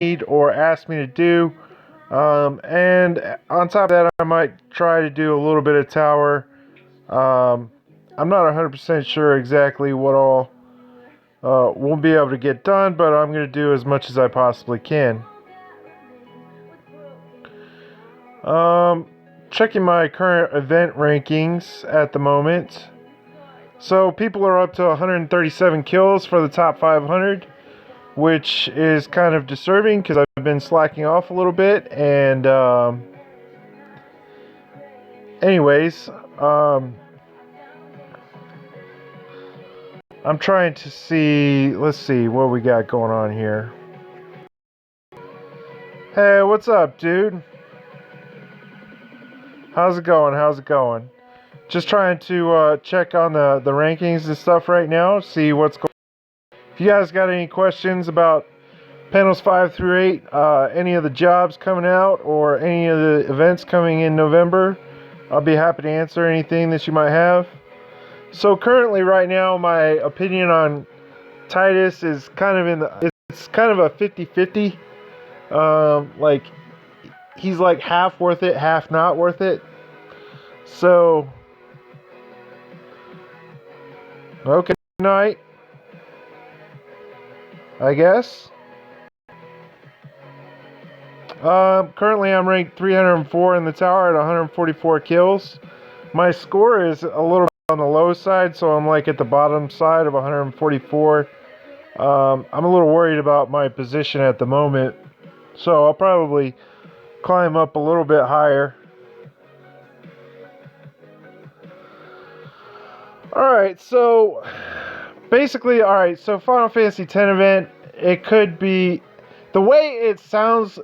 need or ask me to do. And on top of that, I might try to do a little bit of tower. I'm not 100% sure exactly what all we'll be able to get done, but I'm going to do as much as I possibly can. Checking my current event rankings at the moment. So people are up to 137 kills for the top 500, which is kind of disturbing because I've been slacking off a little bit. And anyways, I'm trying to see. Let's see what we got going on here. Hey, what's up, dude? How's it going? How's it going? Just trying to check on the rankings and stuff right now. See what's going on. If you guys got any questions about panels 5 through 8, any of the jobs coming out, or any of the events coming in November, I'll be happy to answer anything that you might have. So currently, right now, my opinion on Titus is kind of it's kind of a 50-50. Like, he's like half worth it, half not worth it. So, okay, night, I guess. Currently I'm ranked 304 in the tower at 144 kills. My score is a little bit on the low side, so I'm like at the bottom side of 144. I'm a little worried about my position at the moment, so I'll probably climb up a little bit higher. Alright, so basically, so Final Fantasy X event, it could be the way it sounds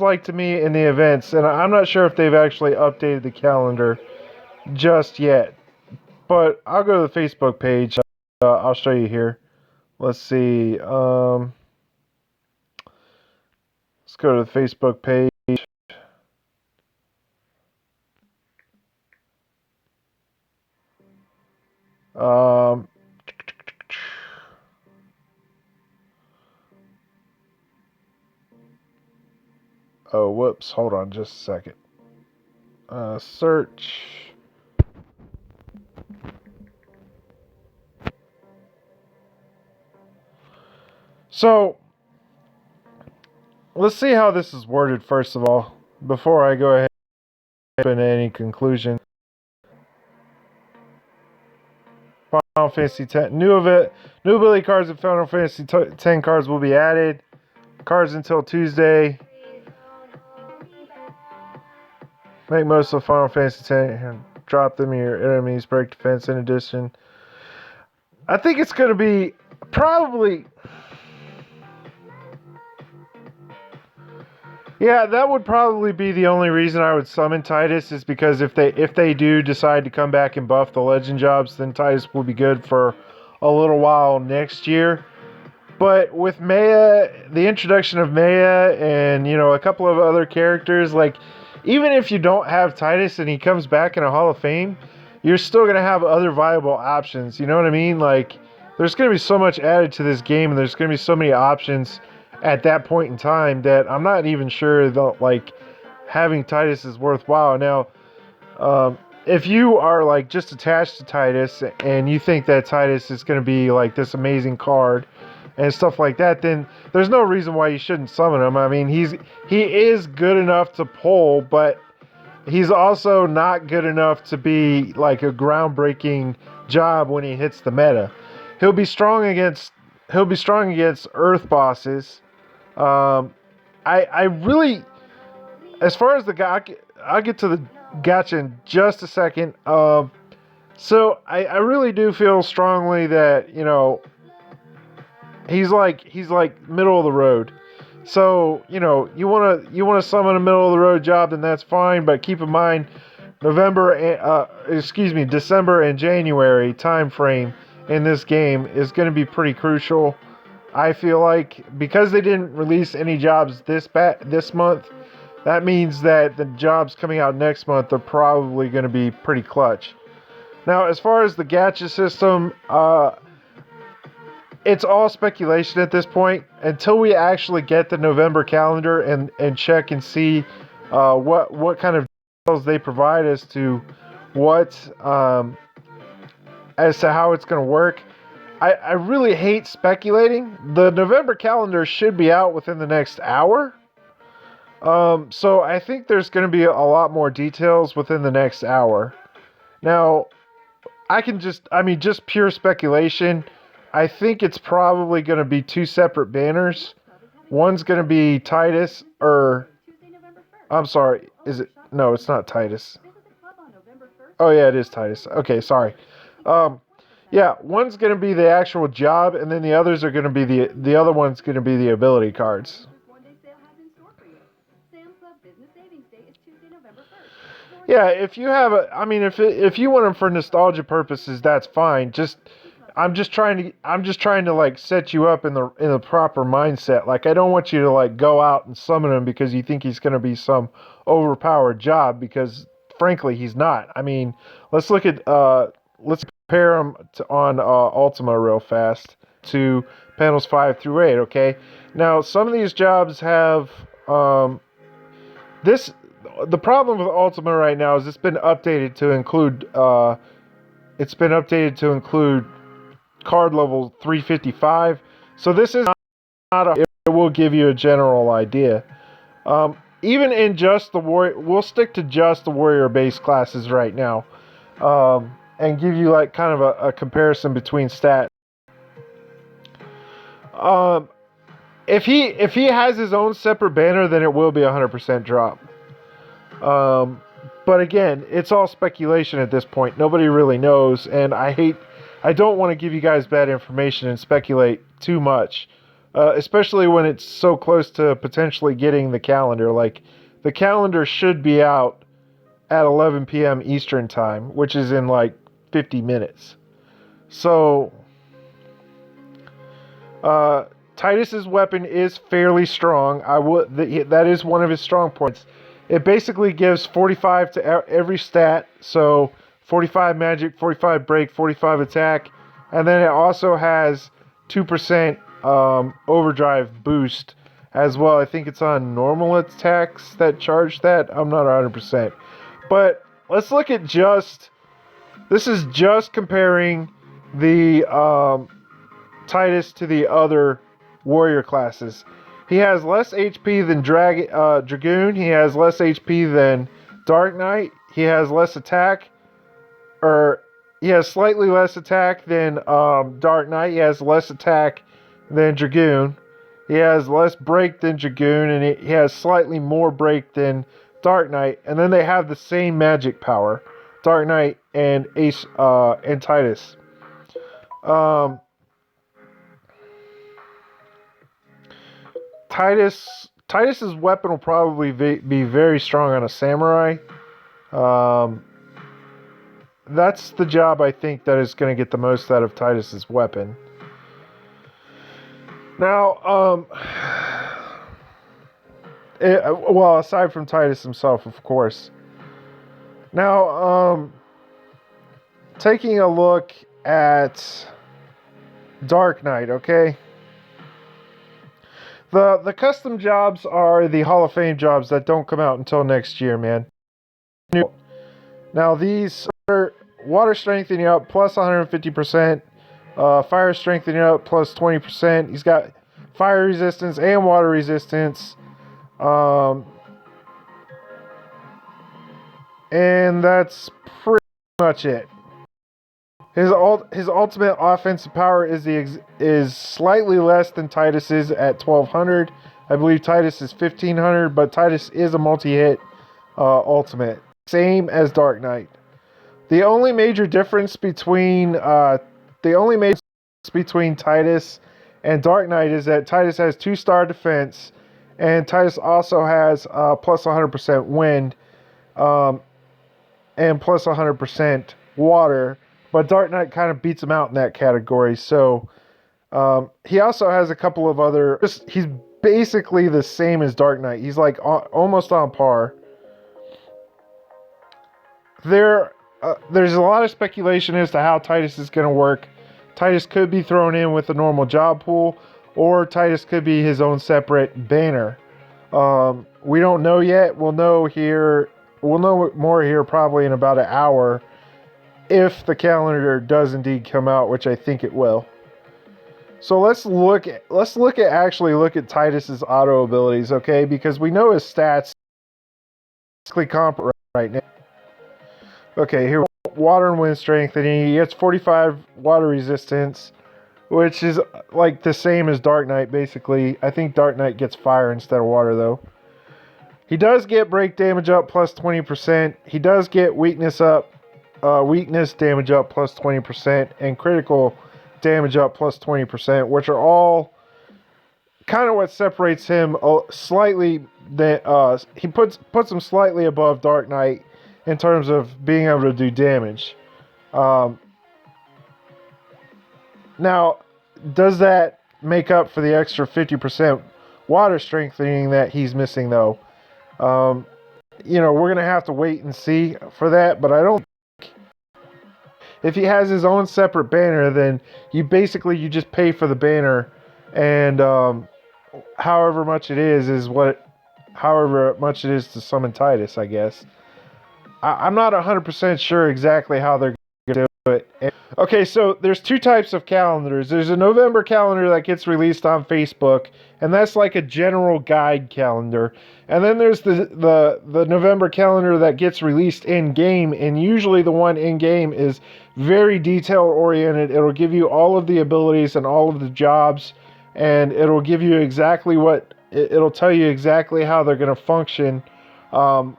like to me in the events, and I'm not sure if they've actually updated the calendar just yet, but I'll go to the Facebook page. I'll show you here. Let's see. Let's go to the Facebook page. Um, oh, whoops. Hold on just a second. Search. So, let's see how this is worded first of all, before I go ahead and any conclusion. Final Fantasy X. New ability cards of Final Fantasy X cards will be added. Cards until Tuesday. Make most of Final Fantasy X. Drop them in your enemies. Break defense in addition. I think it's going to be probably... Yeah, that would probably be the only reason I would summon Titus, is because if they do decide to come back and buff the legend jobs, then Titus will be good for a little while next year. But with Maya, the introduction of Maya and, a couple of other characters, like, even if you don't have Titus and he comes back in a Hall of Fame, you're still going to have other viable options. You know what I mean? Like, there's going to be so much added to this game, and there's going to be so many options at that point in time that I'm not even sure that, like, having Titus is worthwhile. Now, if you are, like, just attached to Titus and you think that Titus is going to be, like, this amazing card and stuff like that, then there's no reason why you shouldn't summon him. I mean, he is good enough to pull, but he's also not good enough to be like a groundbreaking job when he hits the meta. He'll be strong against Earth bosses. I really, as far as the guy, I'll get to the gacha in just a second. So I really do feel strongly that, he's like middle of the road. So, you want to summon a middle of the road job, then that's fine, but keep in mind December and January time frame in this game is going to be pretty crucial. I feel like, because they didn't release any jobs this month, that means that the jobs coming out next month are probably going to be pretty clutch. Now, as far as the gacha system, it's all speculation at this point until we actually get the November calendar and check and see what kind of details they provide as to what as to how it's going to work. I really hate speculating. The November calendar should be out within the next hour. So I think there's going to be a lot more details within the next hour. Now, just pure speculation. I think it's probably going to be two separate banners. One's going to be Titus, or I'm sorry, is it? No, it's not Titus. Oh yeah, it is Titus. Okay, sorry. Yeah, one's going to be the actual job, and then the others are going to be the other one's going to be the ability cards. Yeah, if you have if you want them for nostalgia purposes, that's fine. I'm just trying to like set you up in the proper mindset. Like, I don't want you to like go out and summon him because you think he's going to be some overpowered job, because frankly he's not. I mean, let's compare him on Ultima real fast to panels 5 through 8. Okay, now some of these jobs have this. The problem with Ultima right now is it's been updated to include card level 355. So this is not it will give you a general idea. Even in just the warrior, we'll stick to just the warrior base classes right now, and give you like kind of a comparison between stats. If he has his own separate banner, then it will be 100% drop. But again, it's all speculation at this point. Nobody really knows, and I don't want to give you guys bad information and speculate too much, especially when it's so close to potentially getting the calendar. Like, the calendar should be out at 11 p.m. Eastern time, which is in like 50 minutes. So, Titus's weapon is fairly strong. That is one of his strong points. It basically gives 45 to every stat, so 45 magic, 45 break, 45 attack, and then it also has 2% overdrive boost as well. I think it's on normal attacks that charge that. I'm not 100%. But let's look at this is just comparing the Titus to the other warrior classes. He has less HP than Dragoon. He has less HP than Dark Knight. He has less attack. He has slightly less attack than Dark Knight. He has less attack than Dragoon. He has less break than Dragoon, and he has slightly more break than Dark Knight. And then they have the same magic power, Dark Knight and Titus. Titus's weapon will probably be very strong on a samurai. That's the job I think that is going to get the most out of Titus's weapon. Now, aside from Titus himself, of course. Now, taking a look at Dark Knight, okay? The custom jobs are the Hall of Fame jobs that don't come out until next year, man. Now, these are water strengthening up plus 150%, fire strengthening up plus 20%. He's got fire resistance and water resistance. And that's pretty much it. His ultimate offensive power is slightly less than Titus's at 1200. I believe Titus is 1500, but Titus is a multi-hit ultimate, same as Dark Knight. The only major difference between Titus and Dark Knight is that Titus has 2-star defense, and Titus also has plus 100% wind, and plus 100% water. But Dark Knight kind of beats him out in that category. So he also has a couple of other. He's basically the same as Dark Knight. He's like almost on par. There's a lot of speculation as to how Titus is going to work. Titus could be thrown in with a normal job pool, or Titus could be his own separate banner. We don't know yet. We'll know more here probably in about an hour, if the calendar does indeed come out, which I think it will. So let's look at Titus's auto abilities, okay? Because we know his stats basically comparable right now. Okay, here, water and wind strengthening. He gets 45 water resistance, which is like the same as Dark Knight, basically. I think Dark Knight gets fire instead of water, though. He does get break damage up plus 20%. He does get weakness damage up plus 20%, and critical damage up plus 20%, which are all kind of what separates him slightly. He puts him slightly above Dark Knight in terms of being able to do damage. Now, does that make up for the extra 50% water strengthening that he's missing, though? We're going to have to wait and see for that, but I don't think if he has his own separate banner, then you just pay for the banner, and however much it is to summon Titus, I guess. I'm not 100% sure exactly how they're going to do it. Okay, so there's two types of calendars. There's a November calendar that gets released on Facebook, and that's like a general guide calendar. And then there's the November calendar that gets released in-game, and usually the one in-game is very detail-oriented. It'll give you all of the abilities and all of the jobs, and it'll give you it'll tell you exactly how they're going to function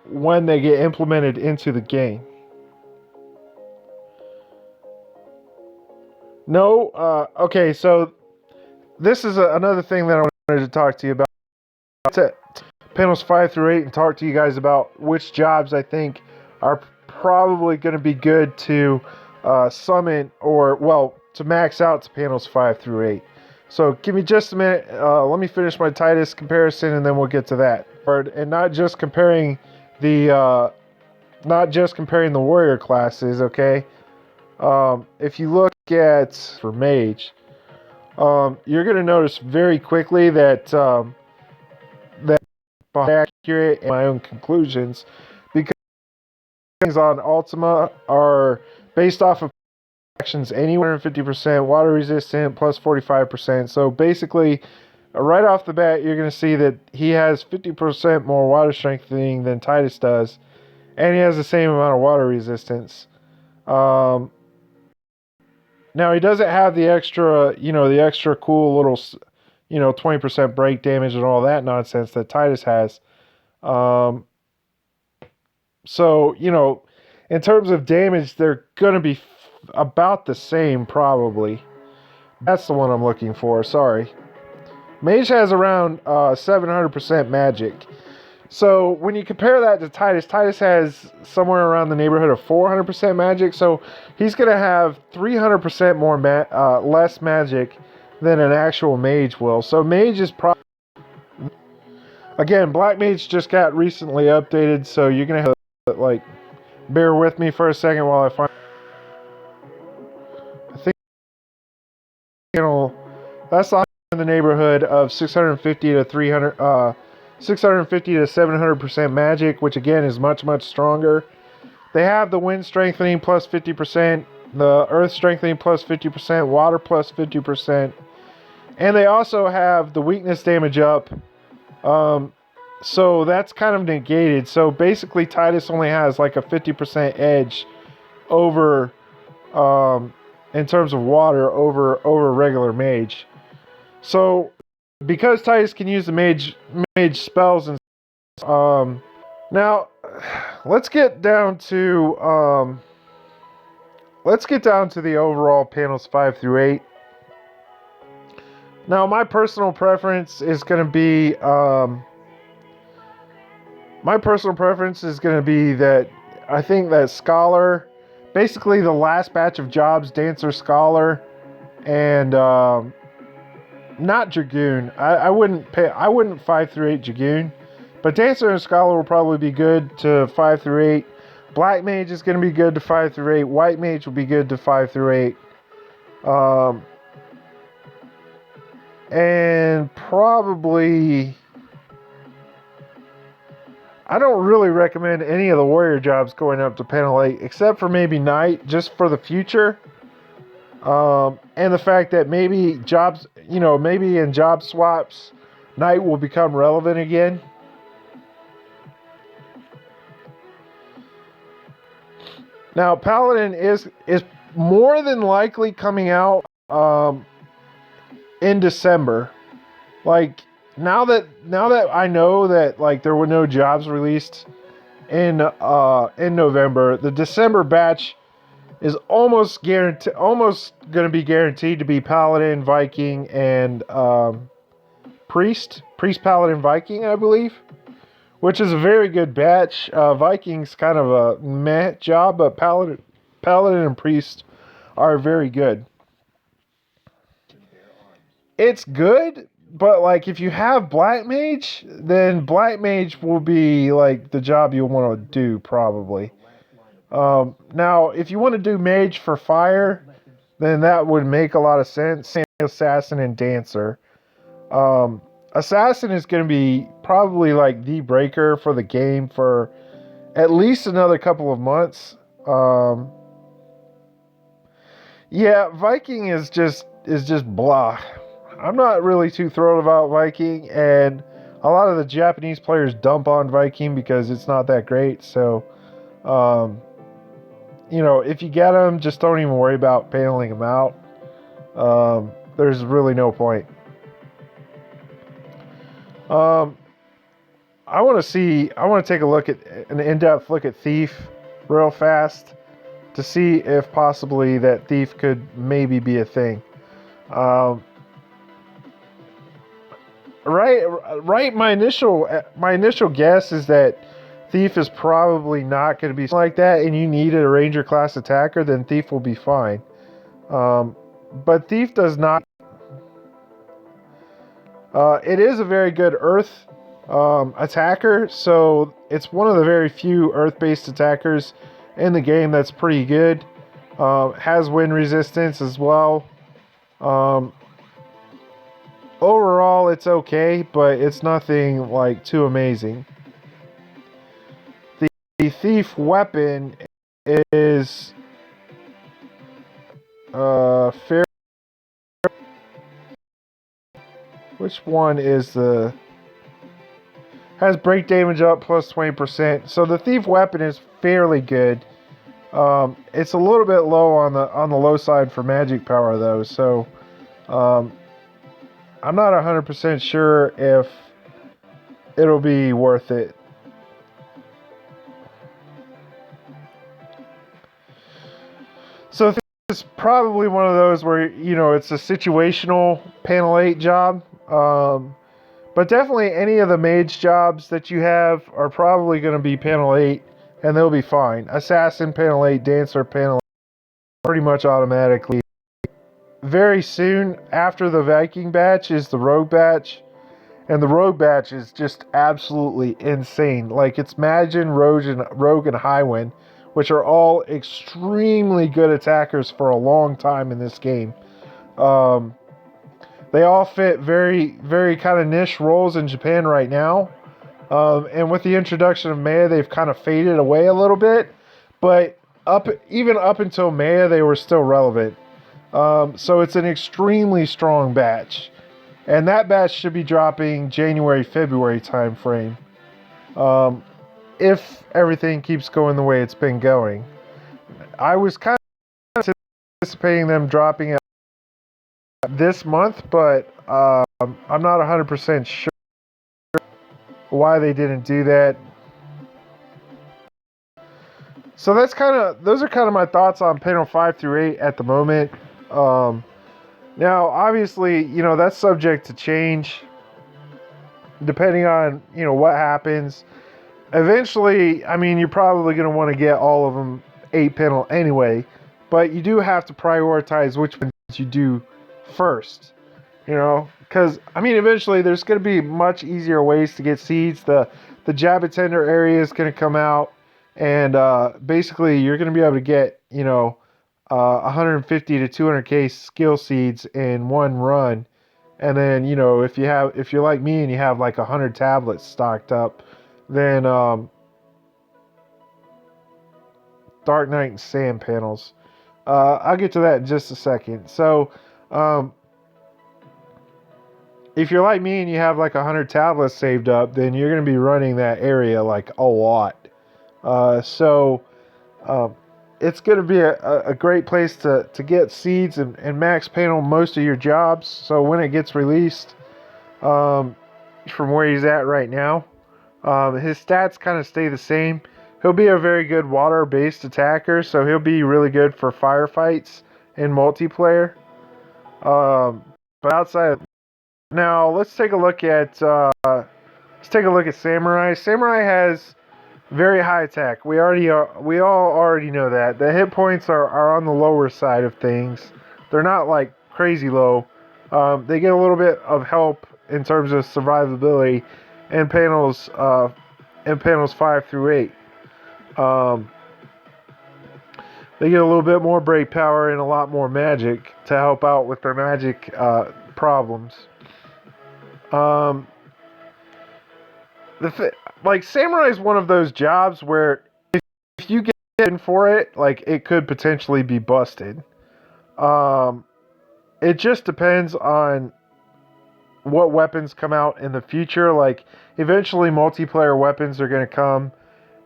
when they get implemented into the game. Okay, so this is another thing that I wanted to talk to you about. Panels 5 through 8 and talk to you guys about which jobs I think are probably going to be good to summon to max out to panels 5 through 8. So give me just a minute. Let me finish my Titus comparison, and then we'll get to that. And not just comparing the warrior classes, okay? If you look at for mage, you're going to notice very quickly that accurate in my own conclusions, because things on Ultima are based off of actions anywhere 50% water resistant plus 45%. So basically, right off the bat, you're going to see that he has 50% more water strengthening than Titus does, and he has the same amount of water resistance. Now he doesn't have the extra cool little 20% break damage and all that nonsense that Titus has. So, in terms of damage, they're going to be about the same, probably. That's the one I'm looking for, sorry. Mage has around 700% magic. So, when you compare that to Titus, Titus has somewhere around the neighborhood of 400% magic. So, he's going to have 300% more less magic than an actual mage will. So mage is probably, again, black mage just got recently updated, so you're gonna have to bear with me for a second while I find. I think that's in the neighborhood of 650 to 700% magic, which again is much stronger. They have the wind strengthening plus 50%, the earth strengthening plus 50%, water plus 50%. And they also have the weakness damage up. So that's kind of negated. So basically Titus only has like a 50% edge over, in terms of water, over regular mage. So because Titus can use the mage spells and now let's get down to the overall panels 5 through 8. Now, my personal preference is going to be that I think that Scholar, basically the last batch of jobs, Dancer, Scholar, and not Dragoon. I wouldn't 5 through 8 Dragoon, but Dancer and Scholar will probably be good to 5 through 8. Black Mage is going to be good to 5 through 8. White Mage will be good to 5 through 8. Um, and probably, I don't really recommend any of the warrior jobs going up to panel 8, except for maybe Knight, just for the future. And the fact that maybe jobs, maybe in job swaps, Knight will become relevant again. Now, Paladin is more than likely coming out in December. Like now that I know that like there were no jobs released in November, the December batch is almost going to be guaranteed to be Paladin, Viking, and Priest, Paladin, Viking, I believe, which is a very good batch. Viking's kind of a meh job, but Paladin, and Priest are very good. It's good, but like if you have Black Mage, then Black Mage will be like the job you'll want to do probably. Now, if you want to do Mage for Fire, then that would make a lot of sense. Assassin and Dancer. Assassin is going to be probably like the breaker for the game for at least another couple of months. Yeah, Viking is just blah. I'm not really too thrilled about Viking, and a lot of the Japanese players dump on Viking because it's not that great. So, if you get them, just don't even worry about paneling them out. There's really no point. I want to take a look at an in-depth look at Thief real fast to see if possibly that Thief could maybe be a thing. Right. My initial guess is that Thief is probably not going to be like that, and you need a Ranger class attacker, then Thief will be fine. But Thief does not. It is a very good Earth attacker, so it's one of the very few Earth-based attackers in the game that's pretty good. Has wind resistance as well. Overall, it's okay, but it's nothing like too amazing. The Thief weapon is fair. Which one is the... Has break damage up plus 20%. So the Thief weapon is fairly good. It's a little bit low on the low side for magic power though. So I'm not 100% sure if it'll be worth it. So this is probably one of those where it's a situational panel 8 job. But definitely any of the mage jobs that you have are probably going to be panel 8, and they'll be fine. Assassin panel 8, Dancer panel 8, pretty much automatically. Very soon after the Viking batch is the Rogue batch, and the Rogue batch is just absolutely insane. Like, it's Magin, Rogue, and Highwind, which are all extremely good attackers for a long time in this game. They all fit very, very kind of niche roles in Japan right now. And with the introduction of Maya, they've kind of faded away a little bit. But even up until Maya, they were still relevant. So it's an extremely strong batch. And that batch should be dropping January, February time frame. If everything keeps going the way it's been going. I was kind of anticipating them dropping it this month, but I'm not 100% sure why they didn't do that. So those are kind of my thoughts on panel 5 through 8 at the moment. Now, obviously, that's subject to change depending on what happens. Eventually, you're probably going to want to get all of them 8 panel anyway, but you do have to prioritize which ones you do first, because eventually there's going to be much easier ways to get seeds. The Jabba Tender area is going to come out, and basically you're going to be able to get 150 to 200k skill seeds in one run. And then, if you're like me and you have like 100 tablets stocked up, then Dark Knight and Sand panels. I'll get to that in just a second. So, if you're like me and you have like 100 tablets saved up, then you're going to be running that area like a lot. So, it's going to be a great place to get seeds and max panel most of your jobs. So when it gets released, from where he's at right now, his stats kind of stay the same. He'll be a very good water-based attacker, so he'll be really good for firefights in multiplayer. But outside of now, let's take a look at Samurai. Samurai has very high attack. We all already know that. The hit points are on the lower side of things. They're not like crazy low. They get a little bit of help in terms of survivability in panels 5 through 8. They get a little bit more break power and a lot more magic to help out with their magic problems. Like Samurai is one of those jobs where if you get in for it, like it could potentially be busted. It just depends on what weapons come out in the future. Like eventually multiplayer weapons are going to come,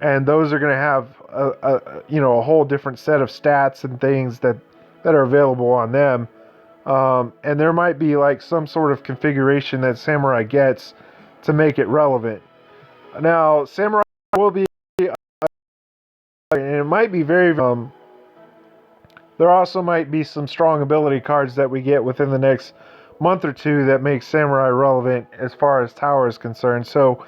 and those are going to have a whole different set of stats and things that are available on them. And there might be like some sort of configuration that Samurai gets to make it relevant. Now, Samurai will be, and it might be very. There also might be some strong ability cards that we get within the next month or two that make Samurai relevant as far as tower is concerned. So,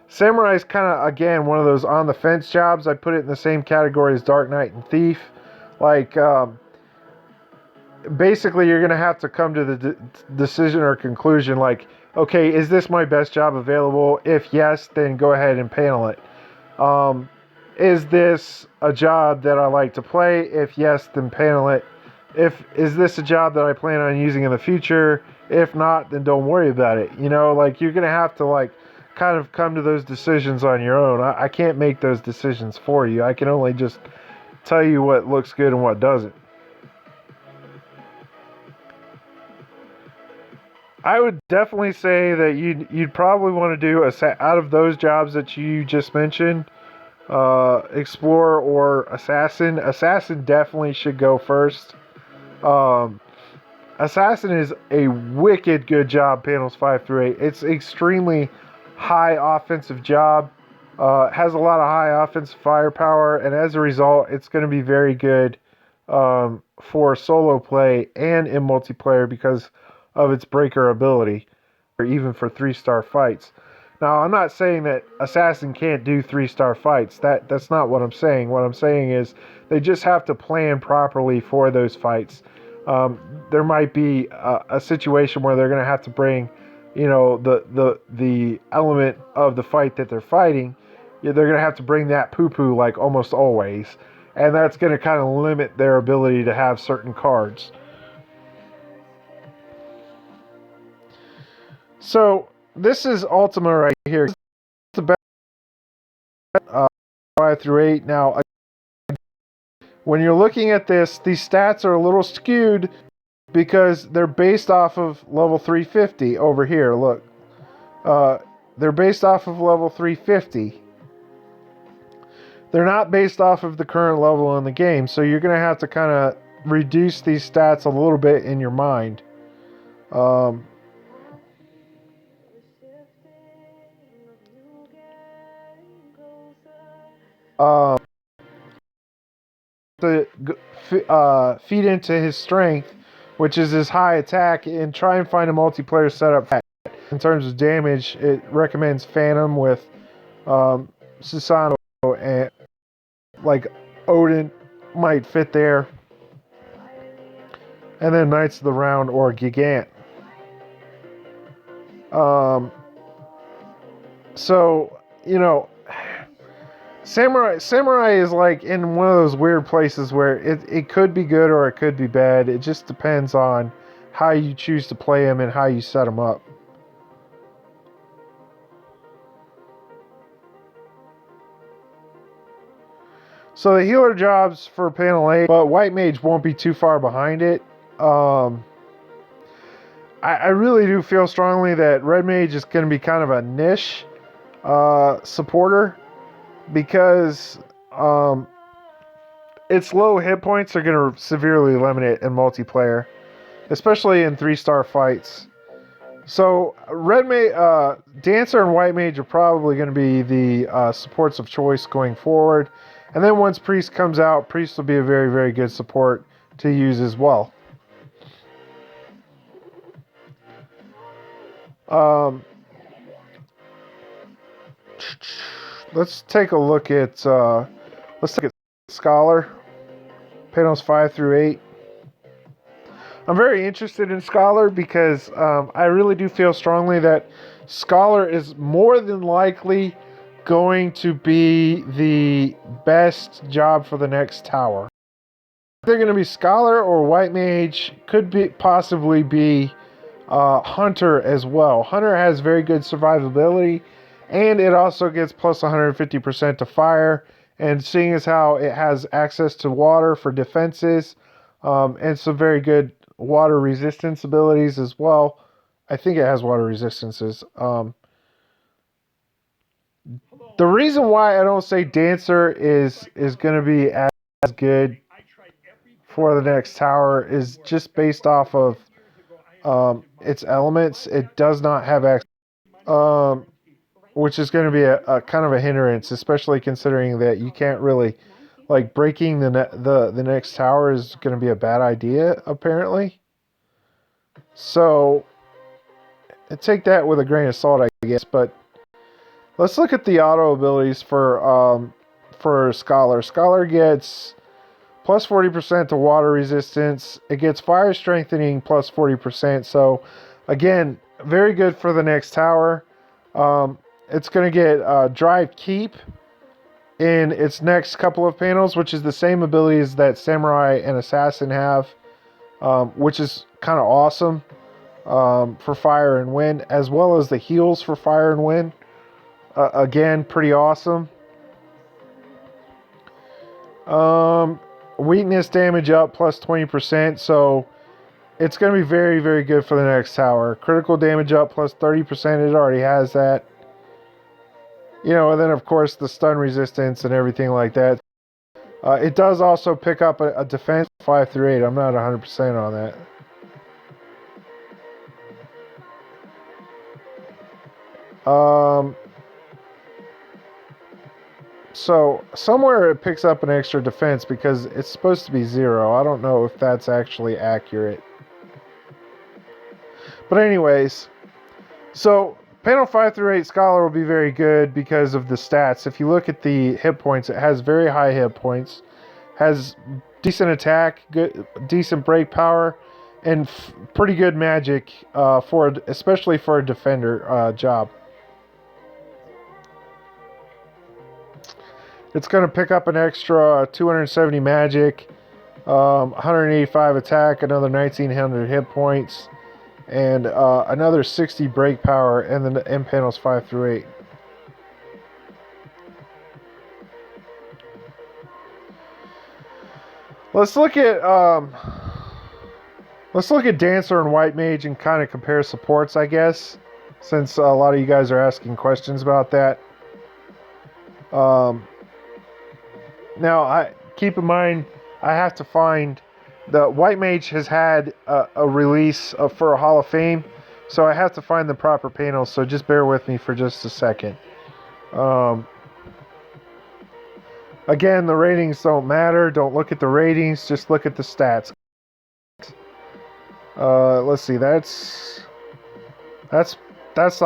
Samurai is kind of, again, one of those on the fence jobs. I put it in the same category as Dark Knight and Thief. Like, basically, you're going to have to come to the decision or conclusion like, okay, is this my best job available? If yes, then go ahead and panel it. Is this a job that I like to play? If yes, then panel it. Is this a job that I plan on using in the future? If not, then don't worry about it. Like you're going to have to like kind of come to those decisions on your own. I can't make those decisions for you. I can only just tell you what looks good and what doesn't. I would definitely say that you'd probably want to do out of those jobs that you just mentioned, Explorer or Assassin. Assassin definitely should go first. Assassin is a wicked good job, panels 5 through 8. It's extremely high offensive job, has a lot of high offensive firepower, and as a result, it's going to be very good for solo play and in multiplayer because of its breaker ability, or even for 3-star fights. Now, I'm not saying that Assassin can't do 3-star fights. That's not what I'm saying. What I'm saying is they just have to plan properly for those fights. There might be a situation where they're going to have to bring, the element of the fight that they're fighting. They're going to have to bring that poo-poo like almost always, and that's going to kind of limit their ability to have certain cards. So this is Ultima right here. It's the best 5 through 8. Now, when you're looking at this, these stats are a little skewed because they're based off of level 350 over here. Look, they're based off of level 350. They're not based off of the current level in the game, so you're going to have to kind of reduce these stats a little bit in your mind. To feed into his strength, which is his high attack, and try and find a multiplayer setup. In terms of damage, it recommends Phantom with Susanoo, and like Odin might fit there, and then Knights of the Round or Gigant. So Samurai is like in one of those weird places where it could be good or it could be bad. It just depends on how you choose to play him and how you set him up. So the healer jobs for panel 8, but White Mage won't be too far behind it. I really do feel strongly that Red Mage is going to be kind of a niche supporter, because its low hit points are going to severely limit it in multiplayer, especially in 3-star fights. So Dancer and White Mage are probably going to be the supports of choice going forward. And then once Priest comes out, Priest will be a very, very good support to use as well. Let's take a look at Scholar, panels 5 through 8. I'm very interested in Scholar because I really do feel strongly that Scholar is more than likely going to be the best job for the next tower. They're going to be Scholar or White Mage, could be possibly be Hunter as well. Hunter has very good survivability, and it also gets plus 150% to fire. And seeing as how it has access to water for defenses, and some very good water resistance abilities as well. I think it has water resistances. The reason why I don't say Dancer is going to be as good for the next tower is just based off of its elements. It does not have access, which is going to be a kind of a hindrance, especially considering that you can't really, like, breaking the next tower is going to be a bad idea apparently. So take that with a grain of salt, I guess. But let's look at the auto abilities for Scholar. Scholar gets plus 40% to water resistance. It gets fire strengthening plus 40%. So again, very good for the next tower. It's going to get Drive Keep in its next couple of panels, which is the same abilities that Samurai and Assassin have, which is kind of awesome for Fire and Wind, as well as the heals for Fire and Wind. Again, pretty awesome. Weakness damage up plus 20%, so it's going to be very, very good for the next tower. Critical damage up plus 30%, it already has that. You know, and then of course the stun resistance and everything like that. It does also pick up a defense 5 through 8. I'm not 100% on that. So somewhere it picks up an extra defense because it's supposed to be 0. I don't know if that's actually accurate. But anyways, so panel 5 through 8 Scholar will be very good because of the stats. If you look at the hit points, it has very high hit points, has decent attack, good, decent break power, and pretty good magic especially for a defender job. It's going to pick up an extra 270 magic, 185 attack, another 1900 hit points, and another 60 break power in panels 5 through 8. Let's look at Dancer and White Mage and kind of compare supports, I guess, since a lot of you guys are asking questions about that. Now, keep in mind, I have to find the White Mage has had a release for a Hall of Fame, so I have to find the proper panels. So just bear with me for just a second. Again, the ratings don't matter. Don't look at the ratings. Just look at the stats. Let's see. That's the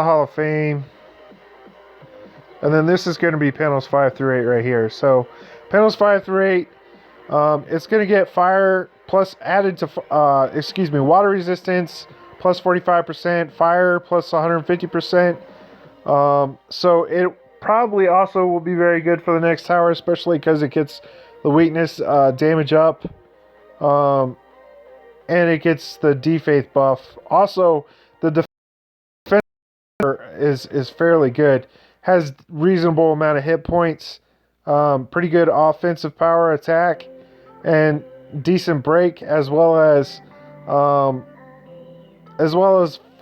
Hall of Fame. And then this is going to be panels 5 through 8 right here. So panels 5 through 8, it's going to get fire plus added to, water resistance plus 45%, fire plus 150%. So it probably also will be very good for the next tower, especially because it gets the weakness damage up. And it gets the defaith buff. Also, the defense is fairly good. Has reasonable amount of hit points. Pretty good offensive power attack. And decent break as well as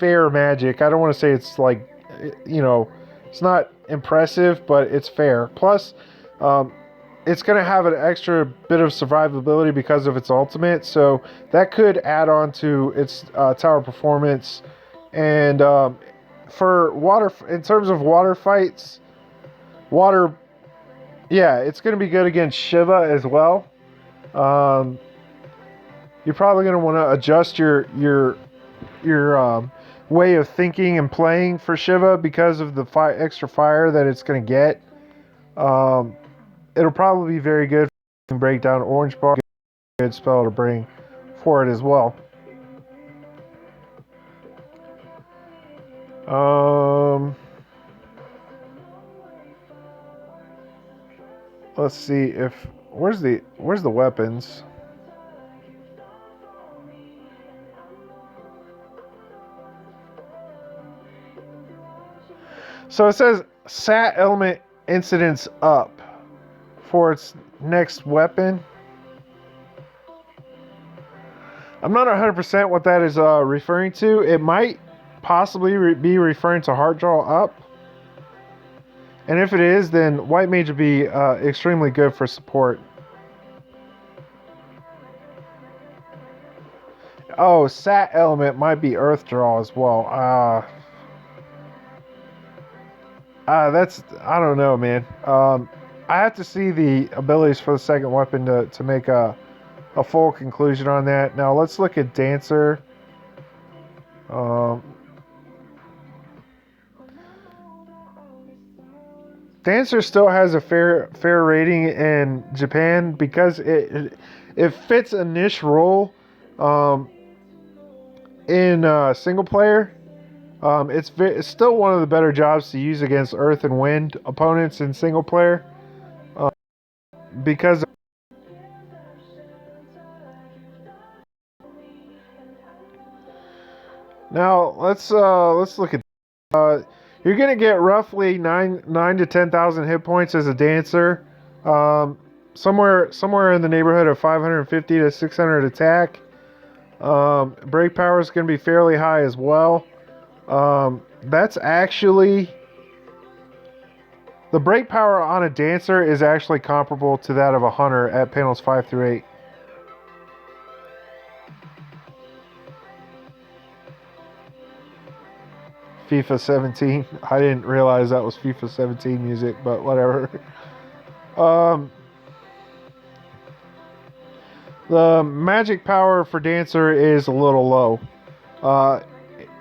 fair magic. I don't want to say it's like, it's not impressive, but it's fair. Plus, it's going to have an extra bit of survivability because of its ultimate, so that could add on to its tower performance. And for water, in terms of water fights, it's going to be good against Shiva as well. You're probably going to want to adjust your way of thinking and playing for Shiva because of the extra fire that it's going to get. It'll probably be very good to break down Orange Bar. Good spell to bring for it as well. Let's see if where's the weapons. So it says Sat element incidence up for its next weapon. I'm not 100% what that is referring to. It might possibly be referring to Heart Draw up. And if it is, then White Mage would be extremely good for support. Oh, Sat element might be Earth Draw as well. I don't know, man. I have to see the abilities for the second weapon to make a full conclusion on that. Now let's look at Dancer. Dancer still has a fair rating in Japan because it fits a niche role in single player. It's still one of the better jobs to use against Earth and Wind opponents in single player because. Now let's look at. You're gonna get roughly 9 to 10,000 hit points as a Dancer. Somewhere in the neighborhood of 550 to 600 attack. Break power is gonna be fairly high as well. That's actually the break power on a Dancer is actually comparable to that of a Hunter at panels 5 through 8. FIFA 17. I didn't realize that was FIFA 17 music, but whatever. The magic power for Dancer is a little low.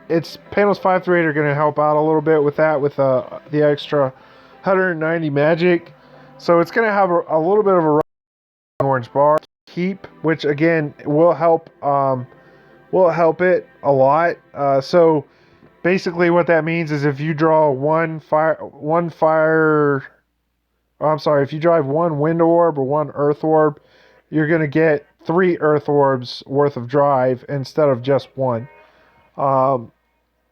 Its panels 5 through 8 are going to help out a little bit with that, with the extra 190 magic. So it's going to have a little bit of a orange bar keep, which again will help it a lot. So basically what that means is if you draw if you drive one wind orb or one earth orb, you're going to get 3 earth orbs worth of drive instead of just one.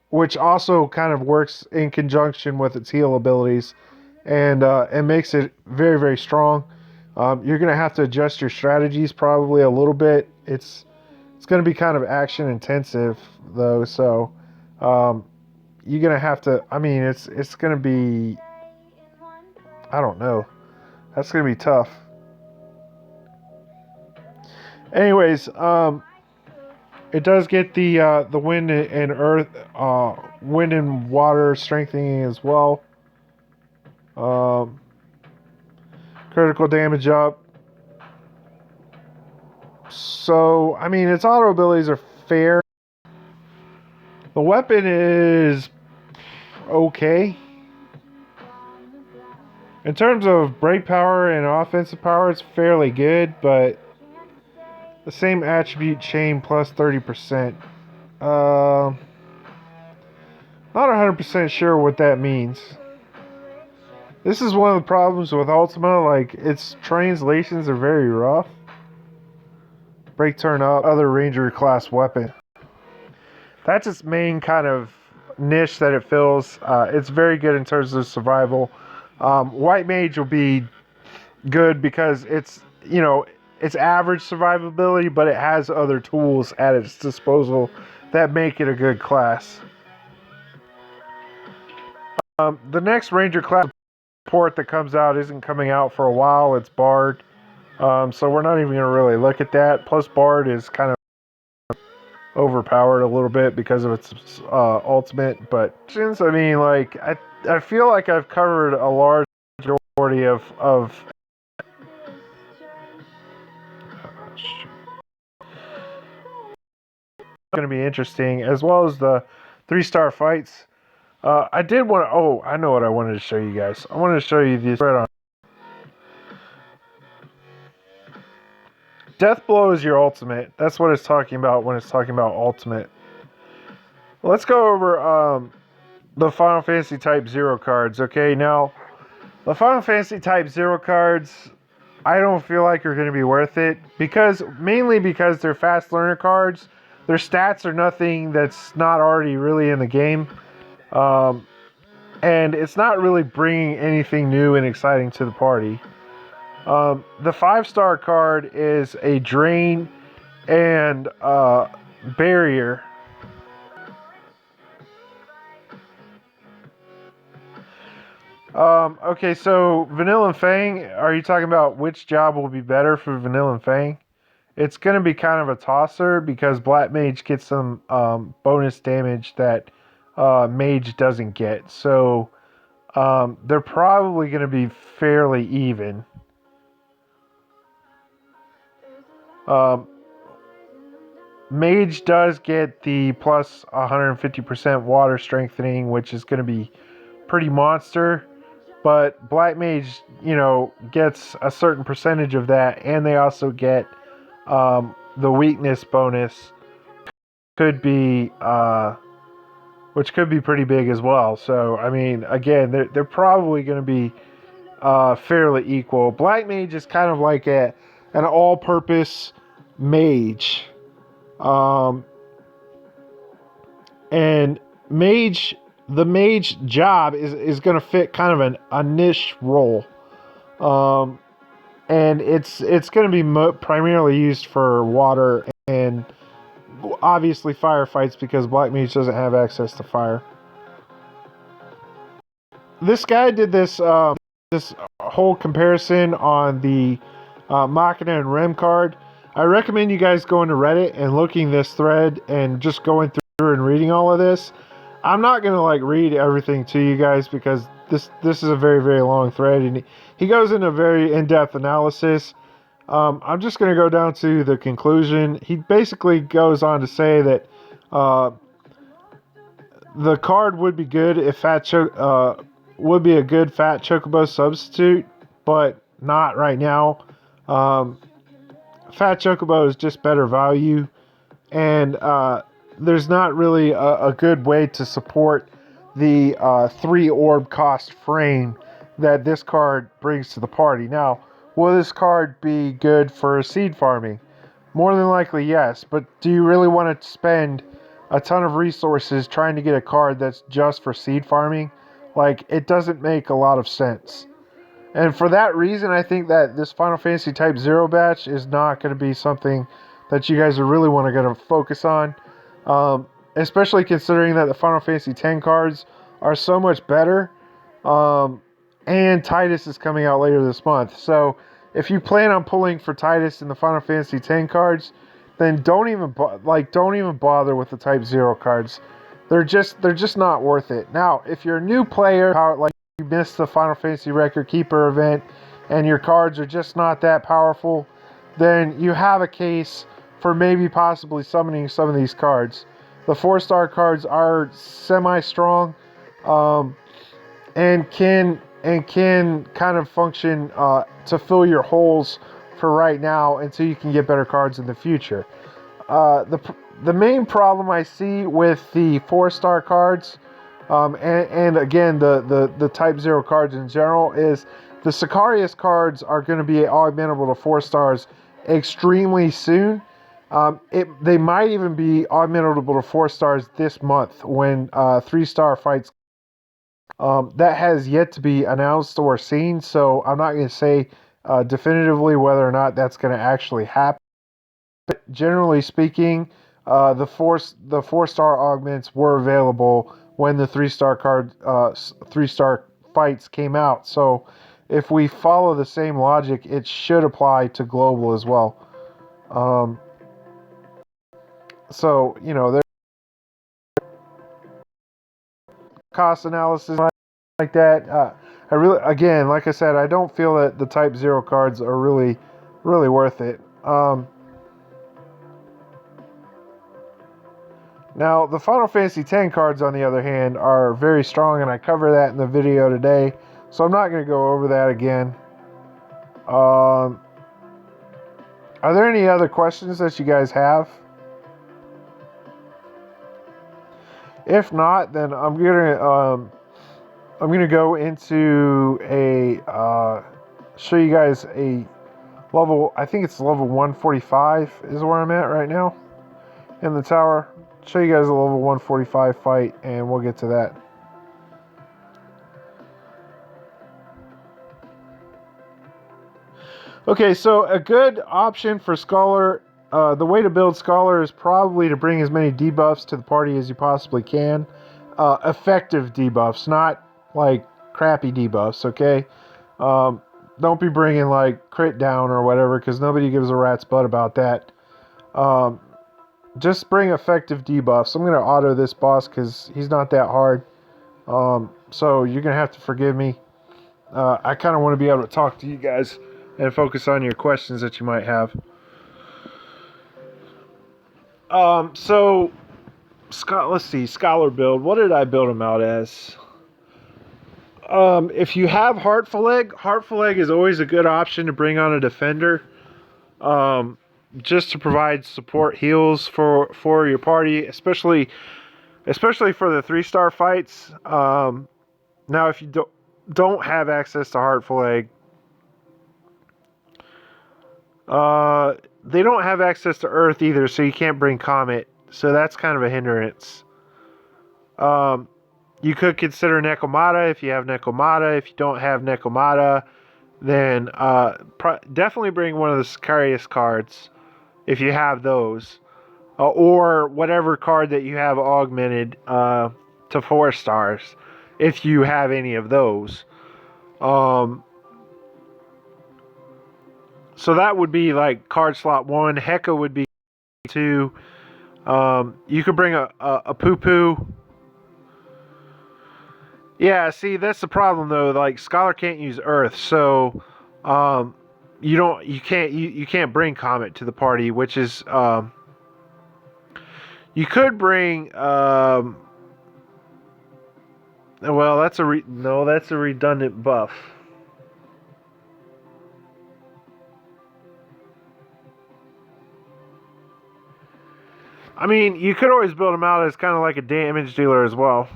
Which also kind of works in conjunction with its heal abilities and makes it very, very strong. You're going to have to adjust your strategies probably a little bit. It's going to be kind of action intensive though, so you're going to have to, it's going to be, I don't know. That's going to be tough. Anyways, it does get the wind and earth, wind and water strengthening as well. Critical damage up. So, its auto abilities are fair. The weapon is okay. In terms of break power and offensive power, it's fairly good, but the same attribute chain plus 30%. Not 100% sure what that means. This is one of the problems with Ultima, like, its translations are very rough. Break turn up, other ranger class weapon. That's its main kind of niche that it fills. It's very good in terms of survival. White mage will be good because it's average survivability, but it has other tools at its disposal that make it a good class. The next ranger class support that comes out isn't coming out for a while. It's Bard. So we're not even going to really look at that. Plus, Bard is kind of overpowered a little bit because of its ultimate. But I mean, like I feel like I've covered a large majority of going to be interesting, as well as the 3-star fights. I did want to. Oh, I know what I wanted to show you guys. I wanted to show you this spread on. Death Blow is your ultimate. That's what it's talking about when it's talking about ultimate. Let's go over the Final Fantasy Type 0 cards. Okay, now the Final Fantasy Type 0 cards, I don't feel like are going to be worth it mainly because they're fast learner cards. Their stats are nothing that's not already really in the game. And it's not really bringing anything new and exciting to the party. The 5-star card is a Drain and Barrier. Okay, so Vanilla and Fang, are you talking about which job will be better for Vanilla and Fang? It's going to be kind of a tosser because Black Mage gets some bonus damage that Mage doesn't get. So they're probably going to be fairly even. Mage does get the plus 150% water strengthening, which is going to be pretty monster. But Black Mage, gets a certain percentage of that, and they also get the weakness bonus, which could be pretty big as well. So, I mean, again, they're probably going to be fairly equal. Black Mage is kind of like an all-purpose mage. And the mage job is going to fit kind of a niche role. And it's going to be primarily used for water and obviously firefights because Black Mage doesn't have access to fire. This guy did this whole comparison on the Machina and Rem card. I recommend you guys going to Reddit and looking this thread and just going through and reading all of this. I'm not going to read everything to you guys because this is a very, very long thread, and he goes into very in-depth analysis. I'm just going to go down to the conclusion. He basically goes on to say that the card would be good if would be a good Fat Chocobo substitute, but not right now. Fat Chocobo is just better value, and there's not really a good way to support the 3-orb cost frame that this card brings to the party. Now, will this card be good for seed farming? More than likely, yes, but do you really want to spend a ton of resources trying to get a card that's just for seed farming? It doesn't make a lot of sense. And for that reason, I think that this Final Fantasy Type 0 batch is not going to be something that you guys are really going to focus on. Especially considering that the Final Fantasy X cards are so much better. And Titus is coming out later this month. So if you plan on pulling for Titus in the Final Fantasy X cards, then don't even bother with the Type 0 cards. They're just not worth it. Now, if you're a new player, you missed the Final Fantasy Record Keeper event and your cards are just not that powerful, then you have a case for maybe possibly summoning some of these cards. The 4-star cards are semi-strong and can kind of function to fill your holes for right now until you can get better cards in the future. The main problem I see with the 4-star cards And again, the Type 0 cards in general is the Sicarius cards are going to be augmentable to 4 stars extremely soon. They might even be augmentable to 4 stars this month when 3-star fights. That has yet to be announced or seen, so I'm not going to say definitively whether or not that's going to actually happen. But generally speaking, the 4-star augments were available when the 3-star fights came out. So if we follow the same logic, it should apply to global as well. So there's cost analysis like that. I really, again, like I said, I don't feel that the Type 0 cards are really worth it. Now, the Final Fantasy X cards, on the other hand, are very strong, and I cover that in the video today, so I'm not going to go over that again. Are there any other questions that you guys have? If not, then I'm gonna go into a show you guys a level. I think it's level 145 is where I'm at right now in the tower. Show you guys a level 145 fight, and we'll get to that. Okay, so a good option for Scholar, the way to build Scholar is probably to bring as many debuffs to the party as you possibly can. Effective debuffs, not like crappy debuffs, okay? Don't be bringing like crit down or whatever, because nobody gives a rat's butt about that. Just bring effective debuffs. I'm going to auto this boss because he's not that hard. So you're going to have to forgive me. I kind of want to be able to talk to you guys and focus on your questions that you might have. So, let's see, Scholar build. What did I build him out as? If you have Heartful Egg is always a good option to bring on a defender. Just to provide support heals for your party, especially for the 3-star fights. Now, if you don't have access to Heartful Egg, they don't have access to Earth either, so you can't bring Comet. So that's kind of a hindrance. You could consider Nekomata if you have Nekomata. If you don't have Nekomata, then definitely bring one of the Sicarius cards if you have those. Or whatever card that you have augmented to 4 stars, if you have any of those. So that would be like card slot 1. Heka would be 2. You could bring a poo-poo. Yeah, see, that's the problem though. Like, Scholar can't use Earth, so you can't bring Comet to the party, which is you could bring well, that's a redundant buff. I mean, you could always build him out as kind of like a damage dealer as well.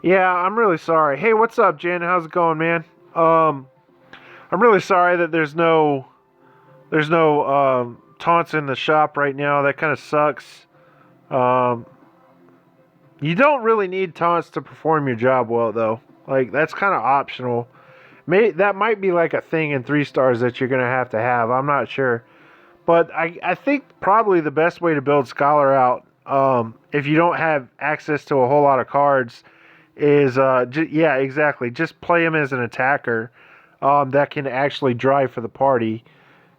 Yeah, I'm really sorry. Hey, what's up, Jen? How's it going, man? I'm really sorry that there's no taunts in the shop right now. That kind of sucks. You don't really need taunts to perform your job well, though. Like, that's kind of optional. That might be like a thing in 3 stars that you're gonna have to have. I'm not sure, but I think probably the best way to build Scholar out, if you don't have access to a whole lot of cards, is yeah, exactly. Just play him as an attacker that can actually drive for the party.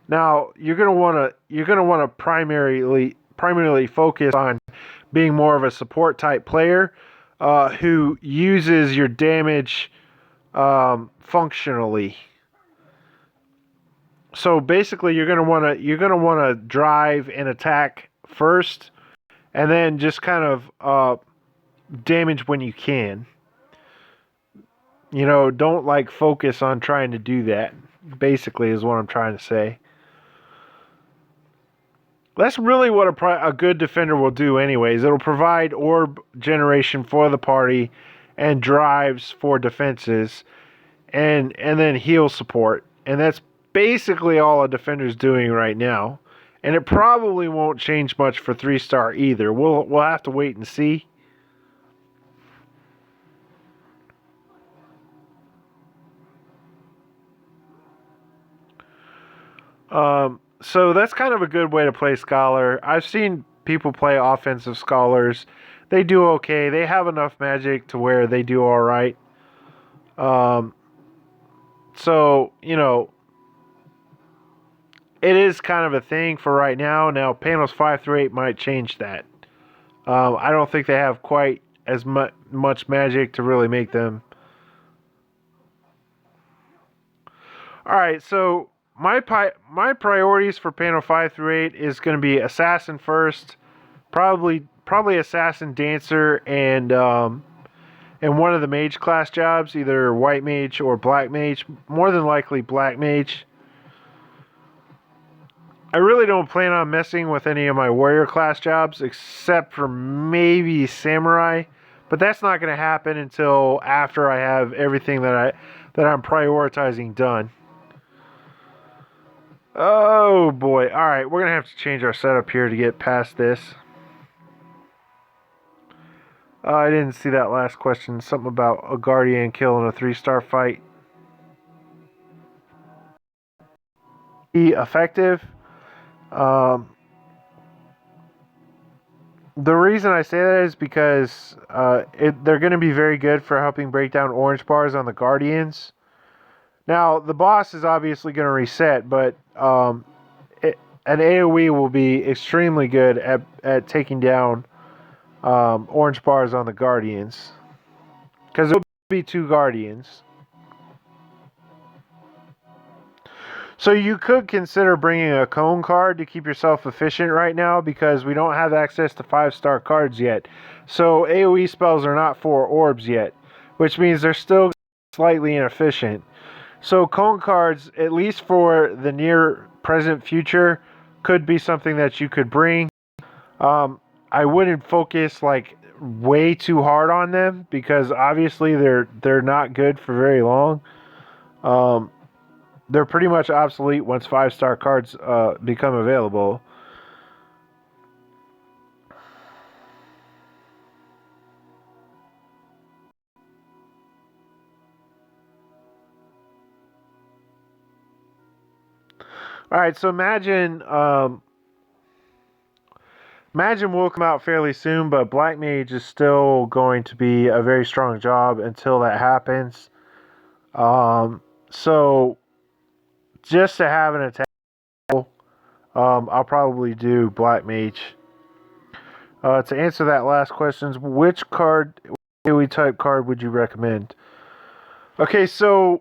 Now you're gonna want to primarily focus on being more of a support type player who uses your damage functionally. So basically, you're gonna want to drive and attack first, and then just kind of damage when you can. Don't like focus on trying to do that. Basically, is what I'm trying to say. That's really what a good defender will do, anyways. It'll provide orb generation for the party and drives for defenses, and then heal support. And that's basically all a defender's doing right now. And it probably won't change much for 3-star either. We'll have to wait and see. So that's kind of a good way to play Scholar. I've seen people play offensive Scholars. They do okay. They have enough magic to where they do all right. Um, so, it is kind of a thing for right now. Now, panels 5 through 8 might change that. I don't think they have quite as much magic to really make them. All right, so my priorities for panel 5 through 8 is going to be Assassin first, probably Assassin, Dancer, and one of the Mage class jobs, either White Mage or Black Mage. More than likely Black Mage. I really don't plan on messing with any of my Warrior class jobs except for maybe Samurai, but that's not going to happen until after I have everything that I'm prioritizing done. Oh boy. All right, we're going to have to change our setup here to get past this. I didn't see that last question. Something about a Guardian killing a 3-star fight. Be effective. The reason I say that is because they're going to be very good for helping break down orange bars on the Guardians. Now, the boss is obviously going to reset, but an AoE will be extremely good at taking down orange bars on the Guardians. Because it will be 2 Guardians. So you could consider bringing a cone card to keep yourself efficient right now because we don't have access to 5-star cards yet. So AoE spells are not for orbs yet, which means they're still slightly inefficient. So cone cards, at least for the near present future, could be something that you could bring. I wouldn't focus like way too hard on them because obviously they're not good for very long. They're pretty much obsolete once 5-star cards become available. All right, so imagine we'll come out fairly soon, but Black Mage is still going to be a very strong job until that happens. So just to have an attack, I'll probably do Black Mage. To answer that last question, which AoE type card would you recommend? Okay, so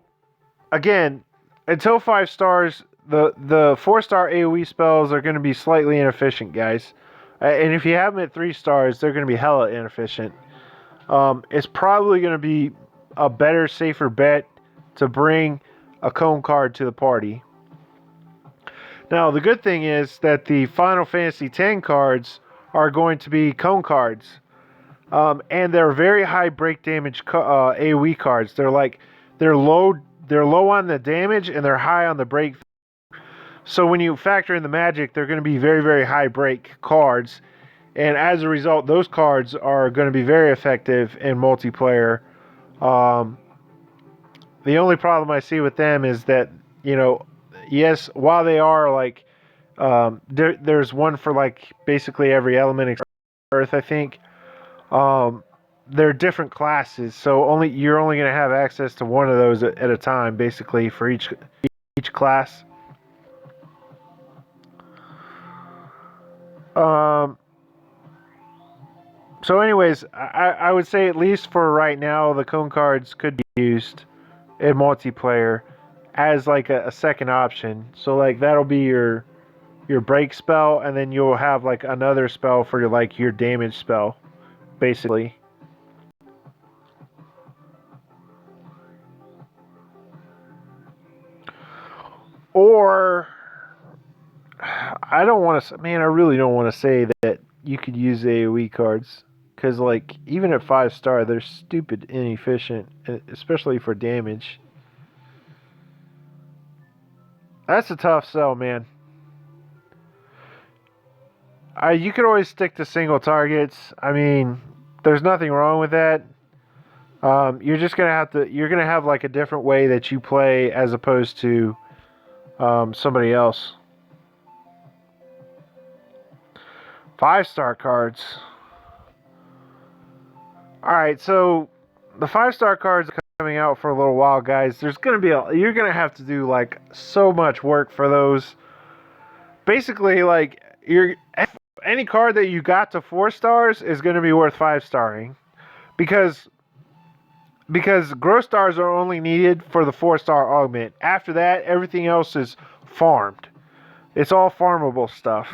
again, until 5 stars, the 4-star AoE spells are going to be slightly inefficient, guys. And if you have them at 3 stars, they're going to be hella inefficient. It's probably going to be a better, safer bet to bring a cone card to the party. Now, the good thing is that the Final Fantasy X cards are going to be cone cards. And they're very high break damage AoE cards. They're low on the damage and they're high on the break. So when you factor in the magic, they're going to be very, very high break cards. And as a result, those cards are going to be very effective in multiplayer. The only problem I see with them is that, yes, while they are like, there's one for like basically every element except Earth, I think. They're different classes, so you're only going to have access to one of those at a time, basically for each class. So anyways, I would say at least for right now, the cone cards could be used in multiplayer as like a second option. So like that'll be your break spell, and then you'll have like another spell for your damage spell, basically. Or I don't want to, man, I really don't want to say that you could use AoE cards. Because, like, even at 5-star, they're stupid inefficient, especially for damage. That's a tough sell, man. You could always stick to single targets. I mean, there's nothing wrong with that. You're just gonna have to. You're gonna have like a different way that you play as opposed to somebody else. 5-star cards. All right, so the 5-star cards are coming out for a little while, guys. There's gonna be you're gonna have to do like so much work for those. Basically, like any card that you got to 4 stars is gonna be worth 5-starring, because gross stars are only needed for the 4-star augment. After that, everything else is farmed. It's all farmable stuff.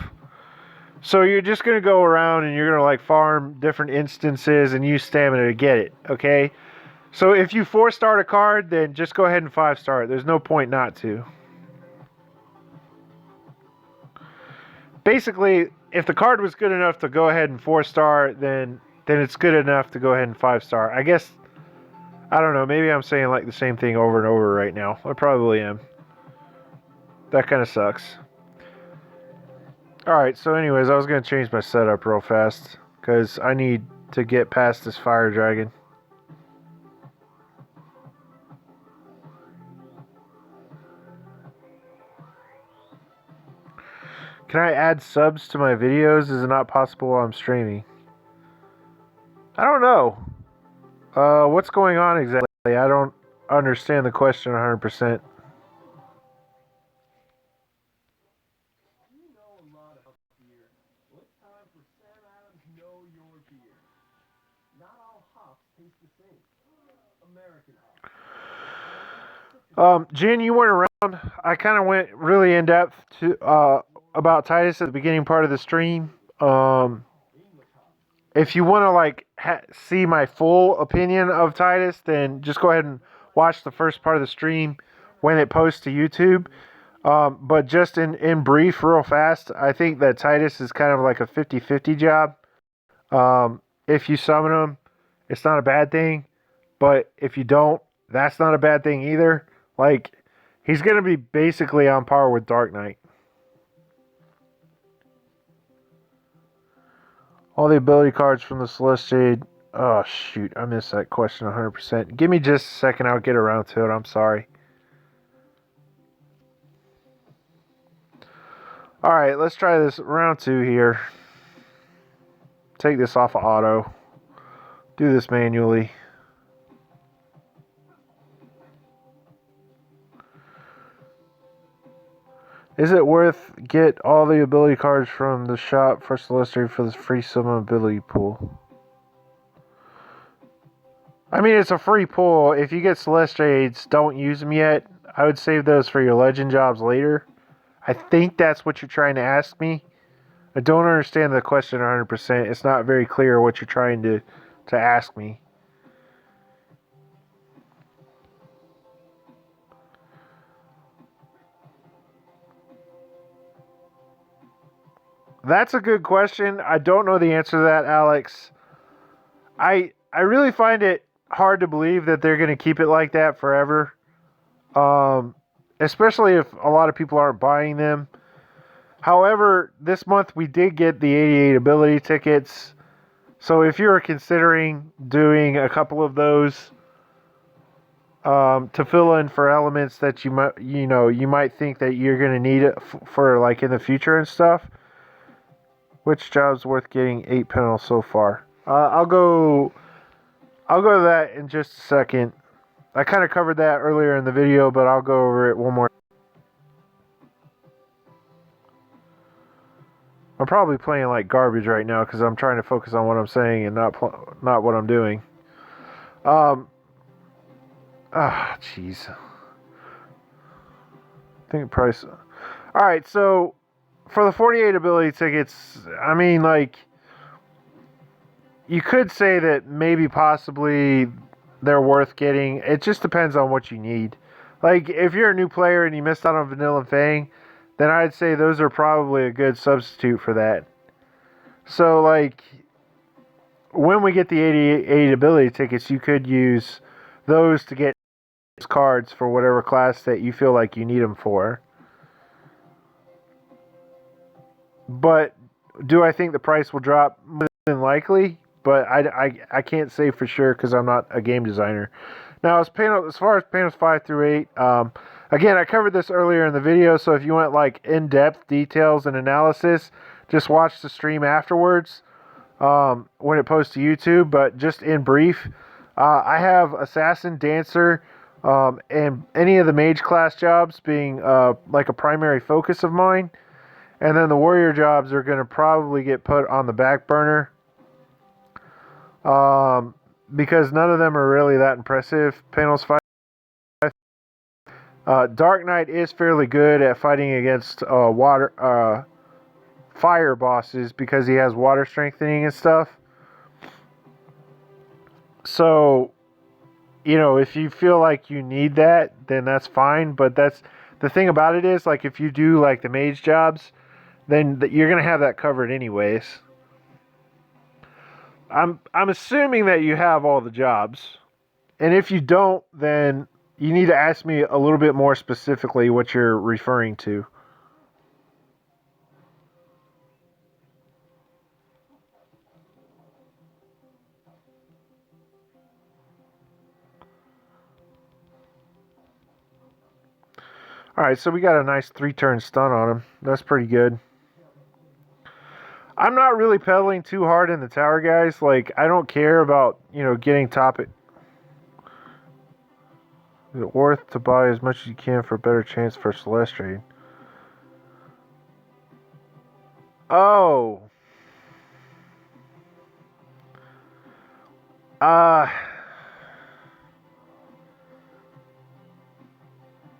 So you're just going to go around and you're going to like farm different instances and use stamina to get it, okay? So if you 4-star a card, then just go ahead and 5-star it. There's no point not to. Basically, if the card was good enough to go ahead and 4-star, then it's good enough to go ahead and 5-star. I guess, I don't know, maybe I'm saying like the same thing over and over right now. I probably am. That kind of sucks. Alright, so anyways, I was going to change my setup real fast, because I need to get past this fire dragon. Can I add subs to my videos? Is it not possible while I'm streaming? I don't know. What's going on exactly? I don't understand the question 100%. Jen, you weren't around. I kind of went really in depth to about Titus at the beginning part of the stream. If you want to like see my full opinion of Titus, then just go ahead and watch the first part of the stream when it posts to YouTube. But just in brief, real fast, I think that Titus is kind of like a 50-50 job. If you summon him, it's not a bad thing. But if you don't, that's not a bad thing either. Like, he's going to be basically on par with Dark Knight. All the ability cards from the Celestial. Oh, shoot. I missed that question 100%. Give me just a second. I'll get around to it. I'm sorry. Alright, let's try this round 2 here. Take this off of auto. Do this manually. Is it worth get all the ability cards from the shop for Celestial for this free summon ability pool? I mean, it's a free pool. If you get Celestials, don't use them yet. I would save those for your legend jobs later. I think that's what you're trying to ask me. I don't understand the question 100%. It's not very clear what you're trying to ask me. That's a good question. I don't know the answer to that, Alex. I really find it hard to believe that they're going to keep it like that forever. Especially if a lot of people aren't buying them. However, this month we did get the 88 ability tickets. So if you're considering doing a couple of those to fill in for elements that you might think that you're going to need it for like in the future and stuff. Which job's worth getting 8 panels so far? I'll go to that in just a second. I kind of covered that earlier in the video, but I'll go over it one more. I'm probably playing like garbage right now because I'm trying to focus on what I'm saying and not what I'm doing. Jeez. I think price. All right, so for the 48 ability tickets, I mean, like, you could say that maybe possibly they're worth getting. It just depends on what you need. Like, if you're a new player and you missed out on Vanilla and Fang, then I'd say those are probably a good substitute for that. So, like, when we get the 88 ability tickets, you could use those to get cards for whatever class that you feel like you need them for. But do I think the price will drop? More than likely, but I can't say for sure because I'm not a game designer. Now, as far as panels 5 through 8, again, I covered this earlier in the video, so if you want like in-depth details and analysis, just watch the stream afterwards when it posts to YouTube. But just in brief, I have Assassin, Dancer, and any of the Mage class jobs being like a primary focus of mine. And then the Warrior jobs are going to probably get put on the back burner. Because none of them are really that impressive. Panels 5. Dark Knight is fairly good at fighting against fire bosses because he has water strengthening and stuff. So, you know, if you feel like you need that, then that's fine. But that's the thing about it is, like, if you do like the mage jobs, then you're gonna have that covered anyways. I'm assuming that you have all the jobs, and if you don't, then you need to ask me a little bit more specifically what you're referring to. Alright, so we got a nice 3-turn stun on him. That's pretty good. I'm not really pedaling too hard in the tower, guys. Like, I don't care about, you know, getting top it. Is it worth to buy as much as you can for a better chance for Celestial? Oh.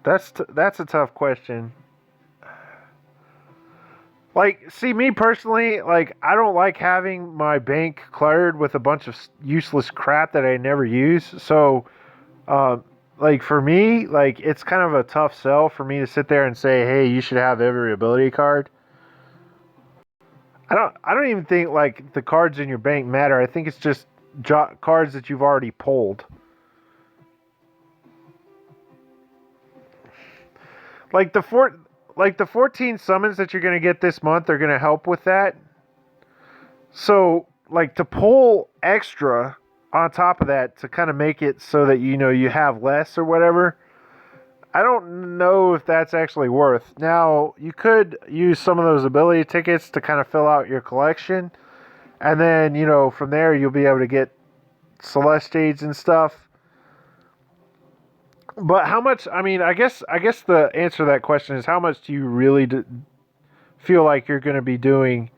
That's a tough question. Like, see, me personally, like, I don't like having my bank cluttered with a bunch of useless crap that I never use. So, like, for me, like, it's kind of a tough sell for me to sit there and say, hey, you should have every ability card. I don't even think, like, the cards in your bank matter. I think it's just cards that you've already pulled. Like, the 14 summons that you're going to get this month are going to help with that. So, like, to pull extra on top of that to kind of make it so that, you know, you have less or whatever, I don't know if that's actually worth. Now, you could use some of those ability tickets to kind of fill out your collection. And then, you know, from there you'll be able to get Celestials and stuff. But how much, I mean, I guess the answer to that question is how much do you really feel like you're going to be doing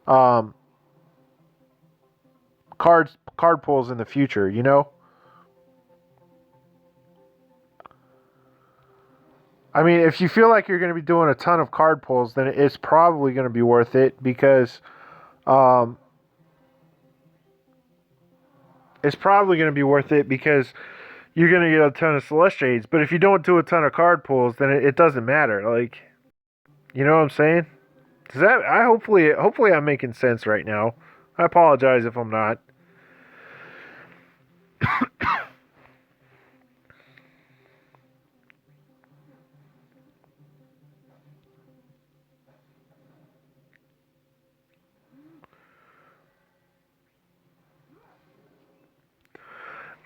card pulls in the future, you know? I mean, if you feel like you're going to be doing a ton of card pulls, then it's probably going to be worth it because you're going to get a ton of Celestials. But if you don't do a ton of card pulls, then it doesn't matter. Like, you know what I'm saying? Hopefully I'm making sense right now. I apologize if I'm not.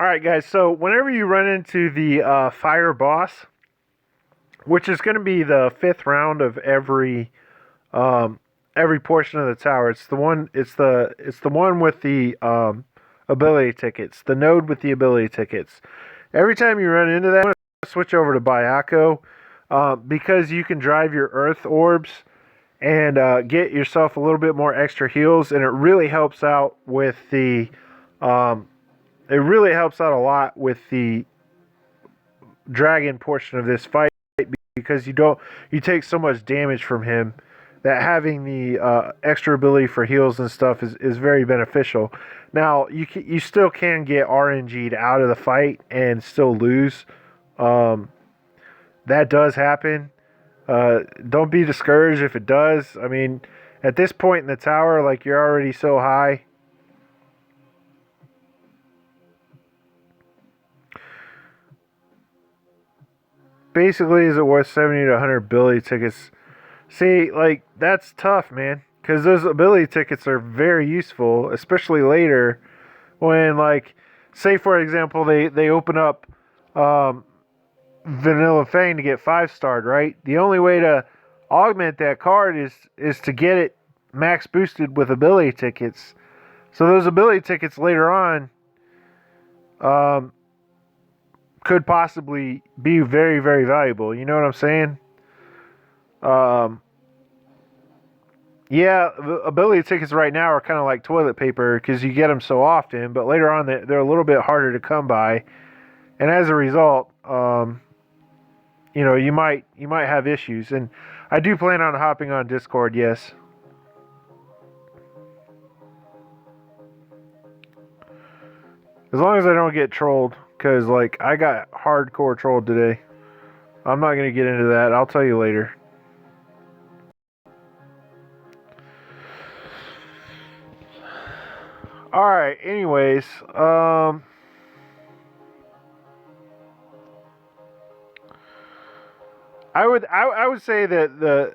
Alright, guys, so whenever you run into the fire boss, which is going to be the 5th round of every portion of the tower, it's the one with the ability tickets, the node with the ability tickets. Every time you run into that, I'm going to switch over to Bayako because you can drive your earth orbs and get yourself a little bit more extra heals, and it really helps out with the it really helps out a lot with the dragon portion of this fight because you take so much damage from him that having the extra ability for heals and stuff is very beneficial. Now you still can get RNG'd out of the fight and still lose. That does happen. Don't be discouraged if it does. I mean, at this point in the tower, like, you're already so high. Basically, is it worth 70 to 100 ability tickets? See, like, that's tough, man. Because those ability tickets are very useful, especially later when, like, say, for example, they open up um, Vanilla Fang to get 5-starred, right? The only way to augment that card is to get it max boosted with ability tickets. So those ability tickets later on um, could possibly be very, very valuable. You know what I'm saying? Um, yeah, the ability tickets right now are kind of like toilet paper because you get them so often, but later on they're a little bit harder to come by, and as a result, you might have issues. And I do plan on hopping on Discord. Yes. As long as I don't get trolled, because, like, I got hardcore trolled today. I'm not going to get into that. I'll tell you later. Alright, anyways. I would say that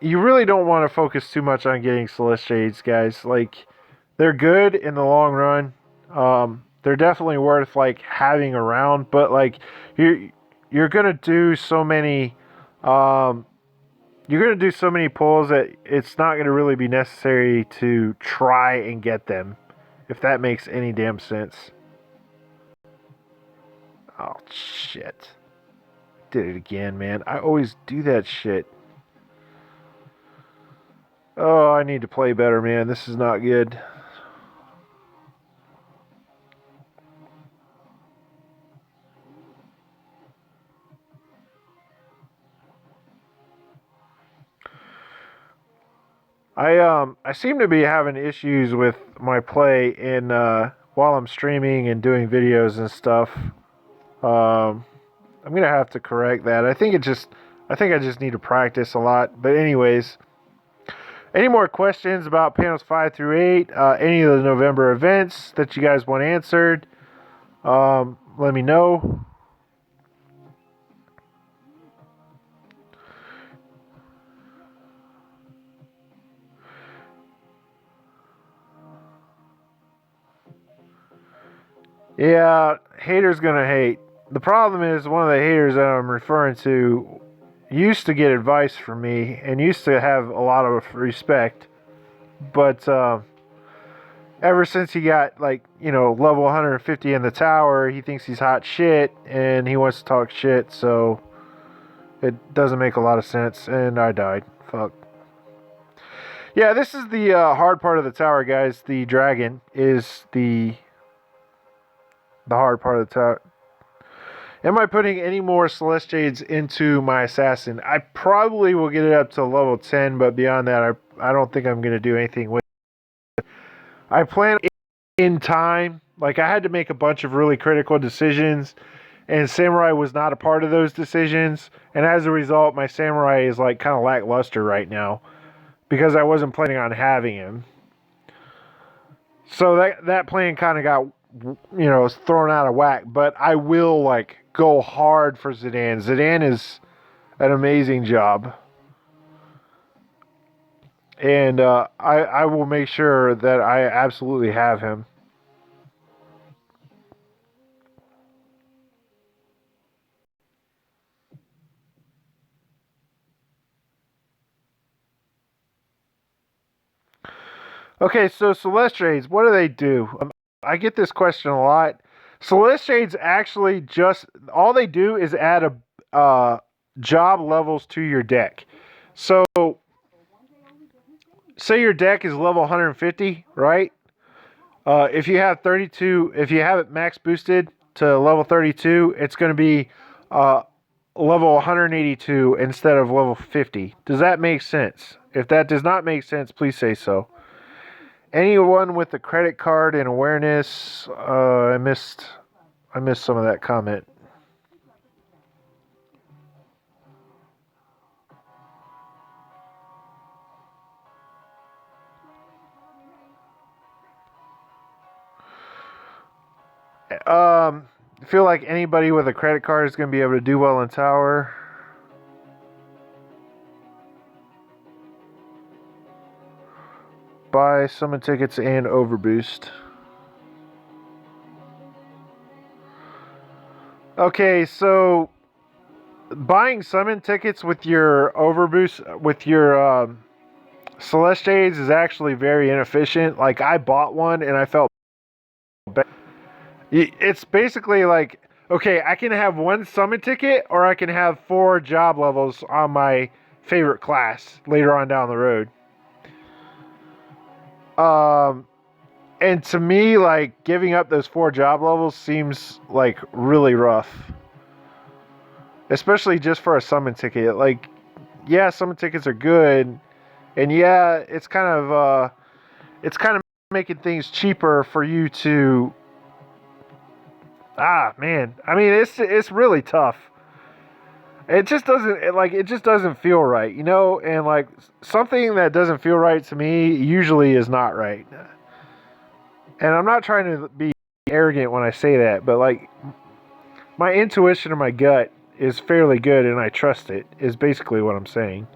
you really don't want to focus too much on getting Celestiades, guys. Like, they're good in the long run. They're definitely worth, like, having around, but, like, you're gonna do so many you're gonna do so many pulls that it's not gonna really be necessary to try and get them, if that makes any damn sense. Oh shit. Did it again, man. I always do that shit. Oh, I need to play better, man. This is not good. I seem to be having issues with my play in while I'm streaming and doing videos and stuff. I'm gonna have to correct that. I think I just need to practice a lot. But anyways, any more questions about panels 5 through 8? Any of the November events that you guys want answered? Let me know. Yeah, haters gonna hate. The problem is one of the haters that I'm referring to used to get advice from me and used to have a lot of respect, but ever since he got, like, level 150 in the tower, he thinks he's hot shit and he wants to talk shit. So it doesn't make a lot of sense, and I died. Fuck. Yeah, this is the hard part of the tower, guys. The dragon is the hard part of the tower. Am I putting any more Celestiades into my assassin? I probably will get it up to level 10, but beyond that, I don't think I'm going to do anything with it. I plan in time. Like, I had to make a bunch of really critical decisions, and Samurai was not a part of those decisions. And as a result, my Samurai is, like, kind of lackluster right now because I wasn't planning on having him. So that plan kind of got, thrown out of whack. But I will, like, go hard for Zidane. Zidane is an amazing job. And I will make sure that I absolutely have him. Okay, so Celestiades, what do they do? I get this question a lot. Celestiades actually just, all they do is add job levels to your deck. So, say your deck is level 150, right? If you have 32, if you have it max boosted to level 32, it's going to be level 182 instead of level 50. Does that make sense? If that does not make sense, please say so. Anyone with a credit card and awareness, I missed some of that comment. I feel like anybody with a credit card is going to be able to do well in Tower. Buy summon tickets and overboost. Okay, so buying summon tickets with your overboost, with your Celestiades is actually very inefficient. Like, I bought one and I felt bad. It's basically like, okay, I can have one summon ticket or I can have 4 job levels on my favorite class later on down the road. And to me, like, giving up those 4 job levels seems like really rough. Especially just for a summon ticket. Like, yeah, summon tickets are good. And yeah, it's kind of making things cheaper for you to. Man, I mean, it's really tough. It just doesn't feel right, you know. And like, something that doesn't feel right to me usually is not right. And I'm not trying to be arrogant when I say that, but like, my intuition or my gut is fairly good, and I trust it. Is basically what I'm saying.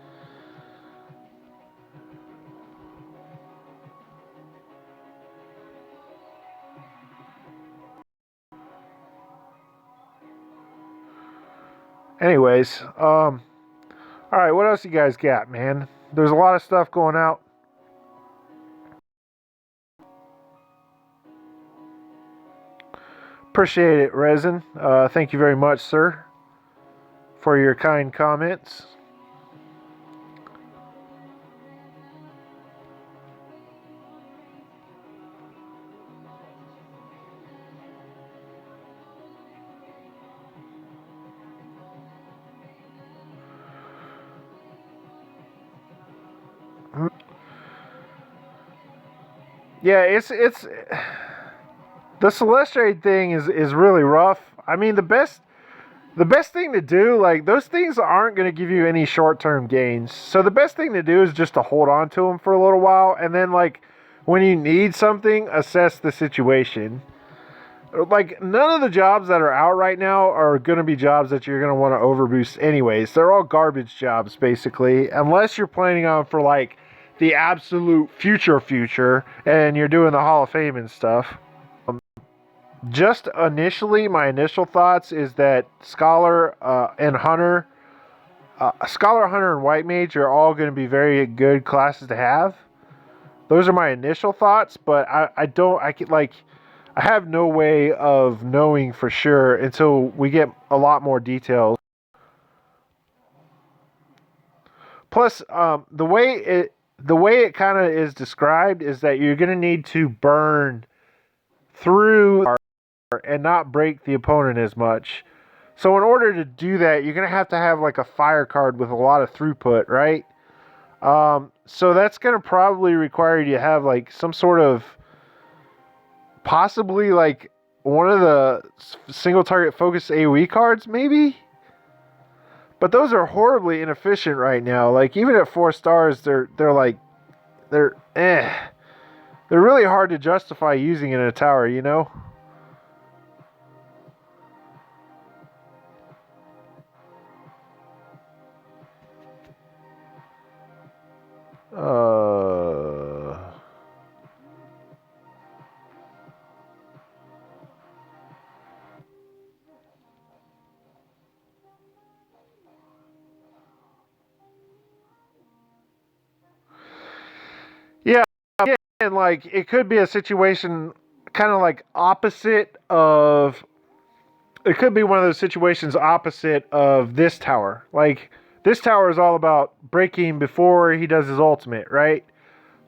Anyways, all right, what else you guys got, man? There's a lot of stuff going out. Appreciate it, Resin. Thank you very much, sir, for your kind comments. Yeah, it's the Celestiate thing is really rough. I mean, the best thing to do, like, those things aren't going to give you any short-term gains. So the best thing to do is just to hold on to them for a little while, and then, like, when you need something, assess the situation. Like, none of the jobs that are out right now are going to be jobs that you're going to want to overboost anyways. They're all garbage jobs, basically, unless you're planning on for, like, the absolute future, and you're doing the Hall of Fame and stuff. Just initially, my initial thoughts is that Scholar and Hunter, Scholar, Hunter, and White Mage are all going to be very good classes to have. Those are my initial thoughts, but I have no way of knowing for sure until we get a lot more details. Plus, the way it kind of is described is that you're going to need to burn through and not break the opponent as much. So in order to do that, you're going to have like a fire card with a lot of throughput, right? So that's going to probably require you to have like some sort of, possibly like one of the single target focus AoE cards, maybe? But those are horribly inefficient right now. Like, even at 4 stars, they're really hard to justify using in a tower, you know? Yeah, and like, it could be a situation kind of like opposite of. It could be one of those situations opposite of this tower. Like, this tower is all about breaking before he does his ultimate, right?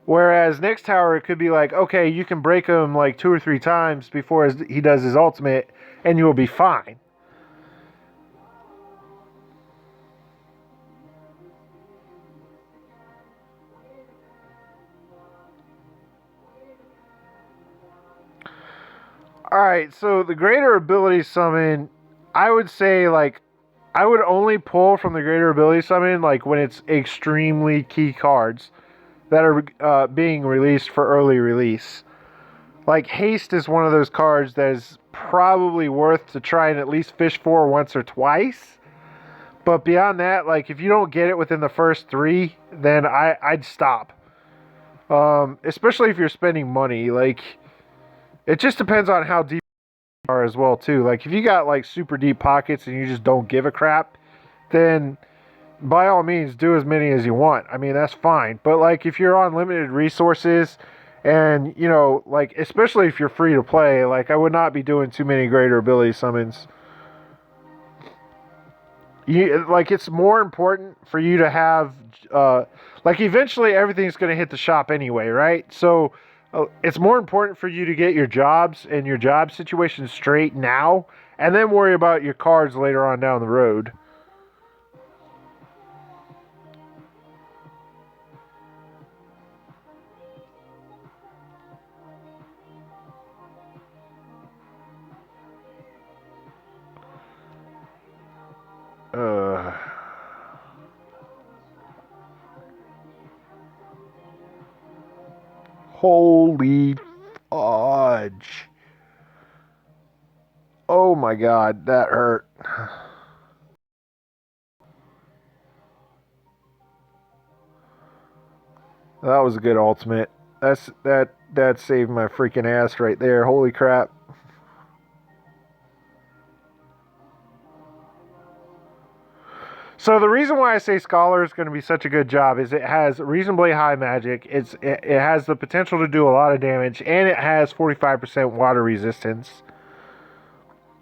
Whereas next tower, it could be like, okay, you can break him like 2 or 3 times before he does his ultimate, and you will be fine. Alright, so the greater ability summon, I would say, like, I would only pull from the greater ability summon, like, when it's extremely key cards that are being released for early release. Like, Haste is one of those cards that is probably worth to try and at least fish for once or twice. But beyond that, like if you don't get it within the first 3, then I'd stop. Especially if you're spending money. Like it just depends on how deep you are as well too. Like if you got like super deep pockets and you just don't give a crap, then by all means do as many as you want. I mean that's fine. But like if you're on limited resources and you know like especially if you're free to play, like I would not be doing too many greater ability summons. Like it's more important for you to have like eventually everything's going to hit the shop anyway, right? So it's more important for you to get your jobs and your job situation straight now and then worry about your cards later on down the road. Holy fudge. Oh my god, that hurt. That was a good ultimate. That saved my freaking ass right there. Holy crap. So the reason why I say Scholar is going to be such a good job is it has reasonably high magic. It has the potential to do a lot of damage, and it has 45% water resistance,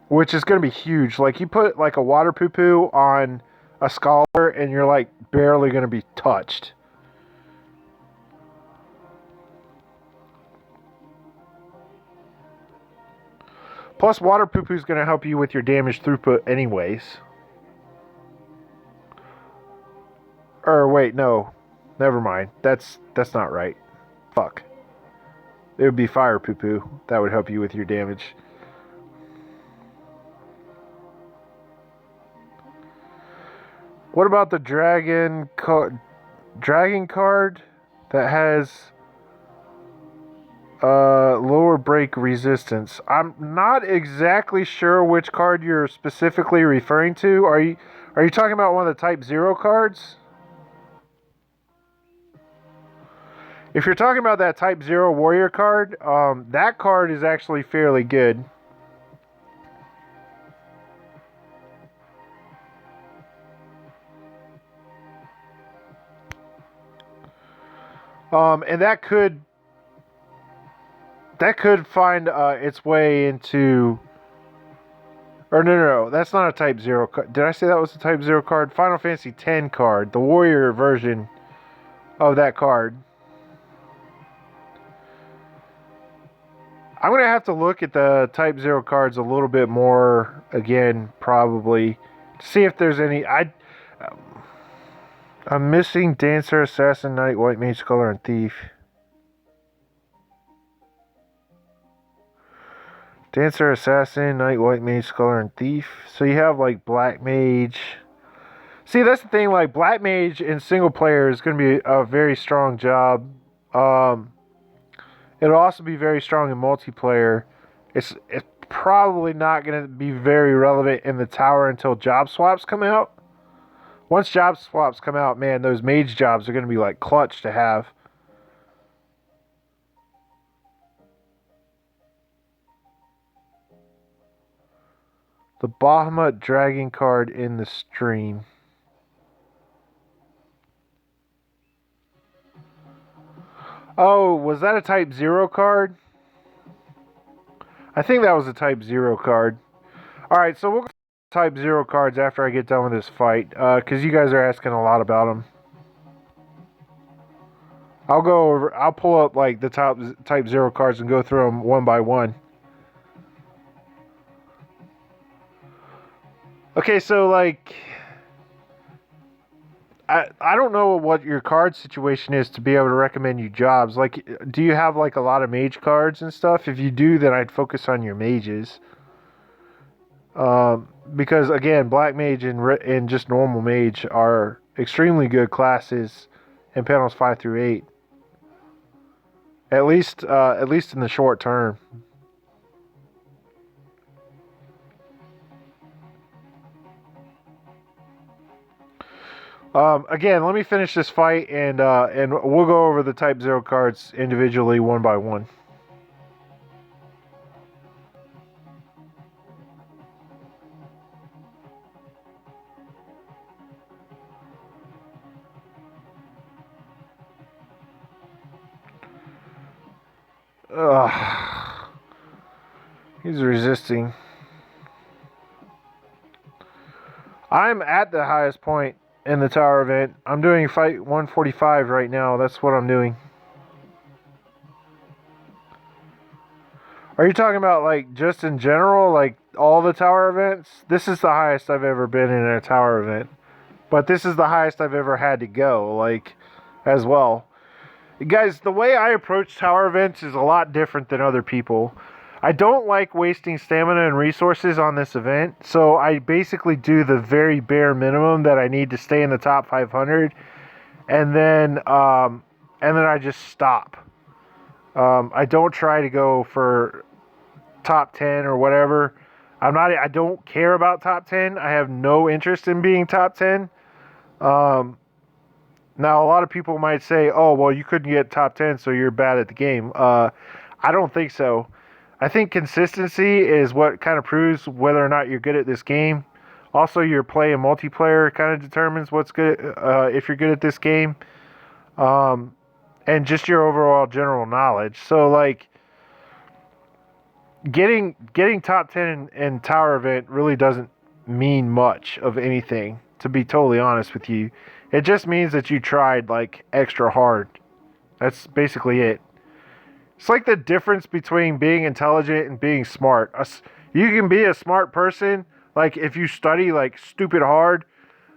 which is going to be huge. Like you put like a water poo poo on a Scholar, and you're like barely going to be touched. Plus, water poo poo is going to help you with your damage throughput, anyways. Or wait, no. Never mind. That's not right. Fuck. It would be fire poo poo. That would help you with your damage. What about the dragon card that has lower break resistance? I'm not exactly sure which card you're specifically referring to. Are you talking about one of the Type 0 cards? If you're talking about that Type 0 Warrior card, that card is actually fairly good. And that could find its way into... Or no, that's not a Type 0 card. Did I say that was a Type 0 card? Final Fantasy X card, the Warrior version of that card. I'm going to have to look at the Type 0 cards a little bit more again, probably, to see if there's any... I'm missing Dancer, Assassin, Knight, White Mage, Scholar, and Thief. Dancer, Assassin, Knight, White Mage, Scholar, and Thief. So you have, like, Black Mage. See, that's the thing, like, Black Mage in single player is going to be a very strong job. It'll also be very strong in multiplayer. It's probably not going to be very relevant in the tower until job swaps come out. Once job swaps come out, man, those mage jobs are going to be like clutch to have. The Bahamut Dragon card in the stream. Oh, was that a Type 0 card? I think that was a Type 0 card. Alright, so we'll go Type 0 cards after I get done with this fight, because you guys are asking a lot about them. I'll pull up like the top Type 0 cards and go through them one by one. Okay, so like I don't know what your card situation is to be able to recommend you jobs. Like, do you have like a lot of mage cards and stuff? If you do, then I'd focus on your mages. Because again, Black Mage and just normal Mage are extremely good classes in panels 5 through 8. At least in the short term. Again, let me finish this fight, and we'll go over the Type 0 cards individually, one by one. Ugh. He's resisting. I'm at the highest point in the tower event. I'm doing fight 145 right now. That's what I'm doing. Are you talking about like just in general, like all the tower events? This is the highest I've ever been in a tower event. But this is the highest I've ever had to go, like, as well. Guys, the way I approach tower events is a lot different than other people. I don't like wasting stamina and resources on this event, so I basically do the very bare minimum that I need to stay in the top 500, and then I just stop. I don't try to go for top 10 or whatever. I don't care about top 10. I have no interest in being top 10. Now, a lot of people might say, oh, well, you couldn't get top 10, so you're bad at the game. I don't think so. I think consistency is what kind of proves whether or not you're good at this game. Also, your play and multiplayer kind of determines what's good, if you're good at this game. And just your overall general knowledge. So, like, getting top 10 in tower event really doesn't mean much of anything, to be totally honest with you. It just means that you tried, like, extra hard. That's basically it. It's like the difference between being intelligent and being smart. You can be a smart person, like, if you study, like, stupid hard,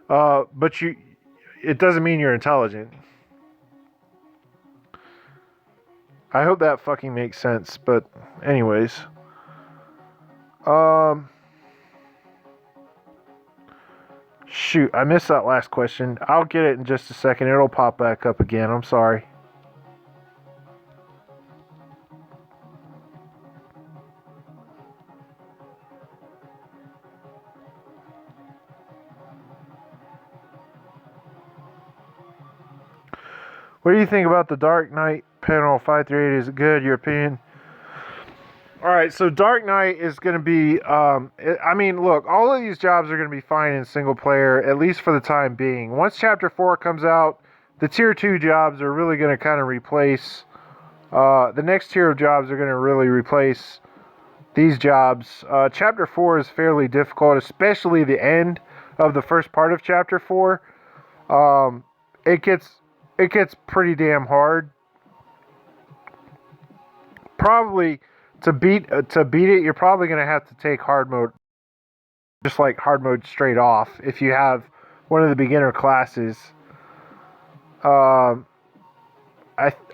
but it doesn't mean you're intelligent. I hope that fucking makes sense, but anyways. Shoot, I missed that last question. I'll get it in just a second. It'll pop back up again. I'm sorry. What do you think about the Dark Knight panel 538? Is it good? Your opinion? Alright, so Dark Knight is going to be, I mean, look, all of these jobs are going to be fine in single player, at least for the time being. Once Chapter 4 comes out, the Tier 2 jobs are really going to kind of replace, the next tier of jobs are going to really replace these jobs. Chapter 4 is fairly difficult, especially the end of the first part of Chapter 4. It gets pretty damn hard. Probably to beat it, you're probably going to have to take hard mode, just like hard mode straight off, if you have one of the beginner classes. I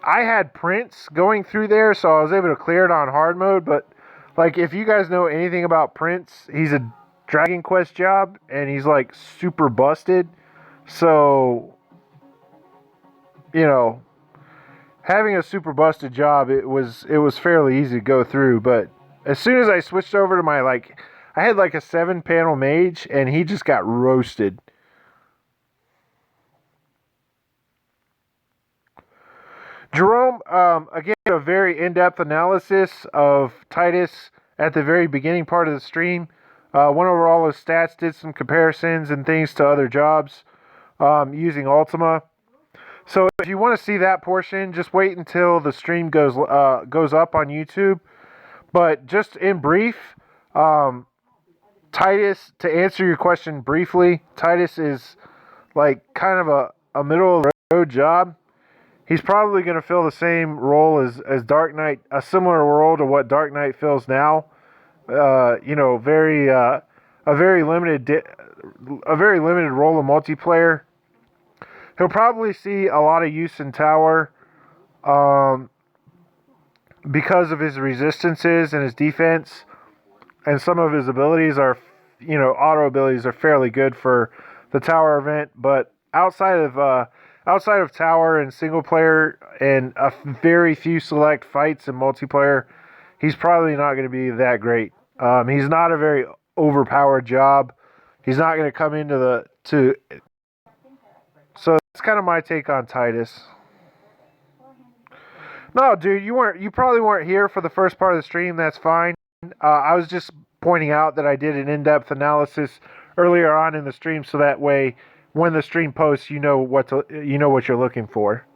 had Prince going through there, so I was able to clear it on hard mode. But like, if you guys know anything about Prince, he's a Dragon Quest job, and he's like super busted. So, you know, having a super busted job, it was fairly easy to go through. But as soon as I switched over to my, like, I had like a 7-panel mage, and he just got roasted. Jerome, again, a very in-depth analysis of Titus at the very beginning part of the stream. Went over all his stats, did some comparisons and things to other jobs using Ultima. So if you want to see that portion, just wait until the stream goes up on YouTube. But just in brief, Titus, to answer your question briefly, Titus is like kind of a middle of the road job. He's probably going to fill the same role as Dark Knight, a similar role to what Dark Knight fills now. You know, a very limited role of multiplayer. He'll probably see a lot of use in tower, because of his resistances and his defense, and some of his abilities are, you know, auto abilities are fairly good for the tower event. But outside of tower and single player and a very few select fights in multiplayer, he's probably not going to be that great. He's not a very overpowered job. He's not going to come into So that's kind of my take on Titus. No, dude, you probably weren't here for the first part of the stream. That's fine. I was just pointing out that I did an in-depth analysis earlier on in the stream, so that way, when the stream posts, you know what you're looking for.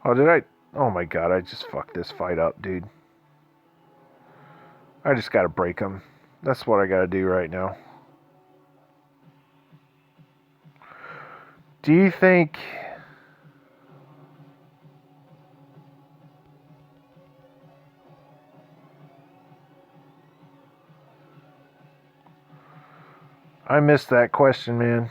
Oh, did I? Oh my god, I just fucked this fight up, dude. I just gotta break him. That's what I gotta do right now. Do you think... I missed that question, man.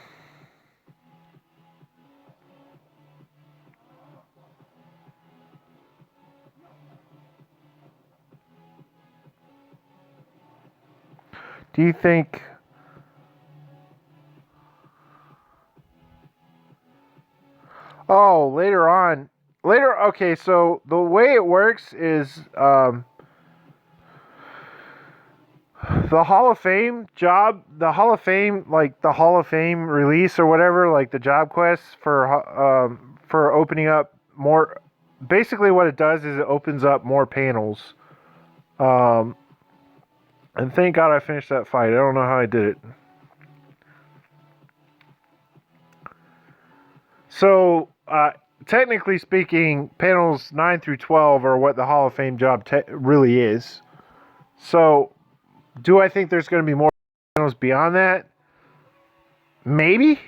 Do you think... Oh, later on. Okay, so the way it works is the Hall of Fame job, the Hall of Fame, like the Hall of Fame release or whatever, like the job quest for opening up more. Basically, what it does is it opens up more panels. And thank God I finished that fight. I don't know how I did it. So, technically speaking, panels 9 through 12 are what the Hall of Fame job really is. So, do I think there's going to be more panels beyond that? Maybe.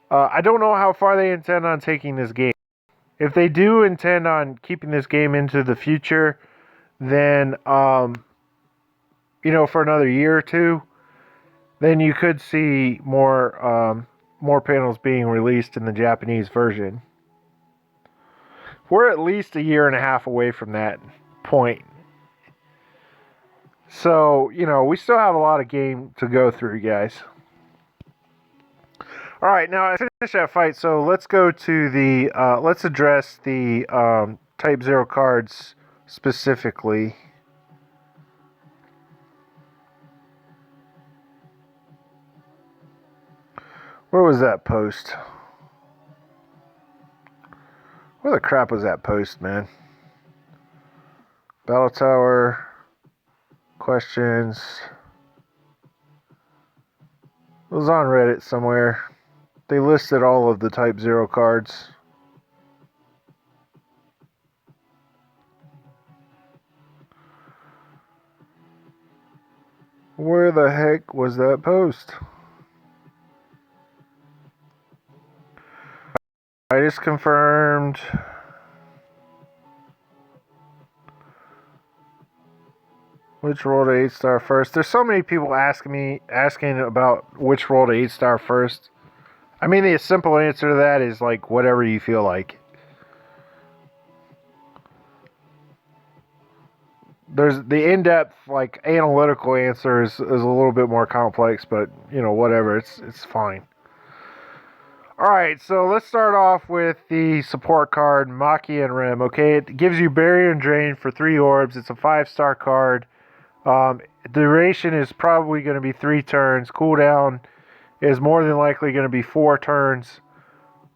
I don't know how far they intend on taking this game. If they do intend on keeping this game into the future, then, for another year or two, then you could see more panels being released in the Japanese version. We're at least a year and a half away from that point. So, we still have a lot of game to go through, guys. All right, now I finished that fight, so let's go to the, let's address the Type 0 cards specifically. Where was that post? Where the crap was that post, man? Battle Tower. Questions. It was on Reddit somewhere. They listed all of the Type 0 cards. Where the heck was that post? I just confirmed. Which roll to 8-star first? There's so many people asking about which roll to 8-star first. I mean, the simple answer to that is like whatever you feel like. There's the in-depth, like analytical answer is a little bit more complex, but whatever, it's fine. All right, so let's start off with the support card, Maki and Rim. Okay, it gives you Barrier and Drain for 3 orbs. It's a 5-star card. Duration is probably going to be 3 turns. Cooldown is more than likely going to be 4 turns.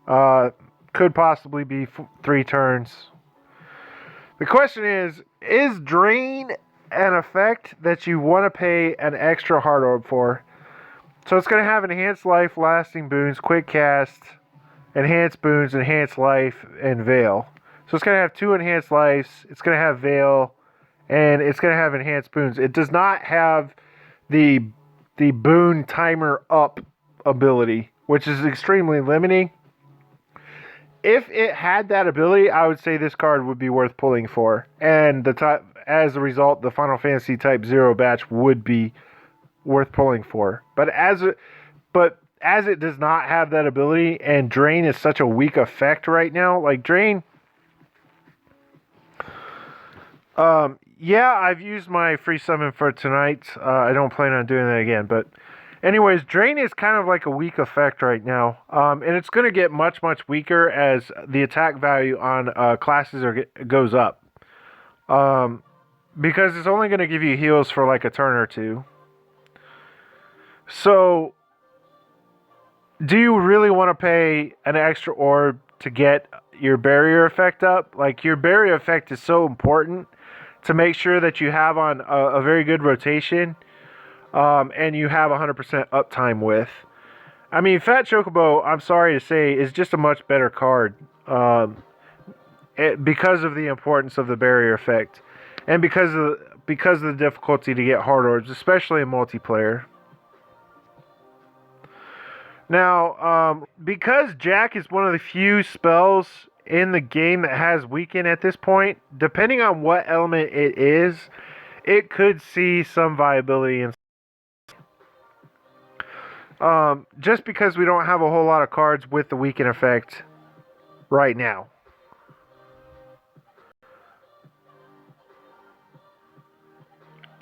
Could possibly be 3 turns. The question is Drain an effect that you want to pay an extra Heart Orb for? So it's going to have Enhanced Life, Lasting Boons, Quick Cast, Enhanced Boons, Enhanced Life, and Veil. So it's going to have 2 Enhanced Lives, it's going to have Veil, and it's going to have Enhanced Boons. It does not have the Boon Timer Up ability, which is extremely limiting. If it had that ability, I would say this card would be worth pulling for. And as a result, the Final Fantasy Type 0 batch would be worth pulling for. But as it does not have that ability, and Drain is such a weak effect right now, like Drain... yeah, I've used my free summon for tonight. I don't plan on doing that again, but Anyways, Drain is kind of like a weak effect right now, and it's going to get much, much weaker as the attack value on classes goes up. Because it's only going to give you heals for like a turn or two. So, do you really want to pay an extra orb to get your barrier effect up? Like, your barrier effect is so important to make sure that you have on a very good rotation, and you have 100% uptime with. I mean, Fat Chocobo, I'm sorry to say, is just a much better card, because of the importance of the barrier effect, and because of the difficulty to get hard orbs, especially in multiplayer. Now, because Jack is one of the few spells in the game that has Weaken at this point, depending on what element it is, it could see some viability in. Just because we don't have a whole lot of cards with the Weaken effect right now.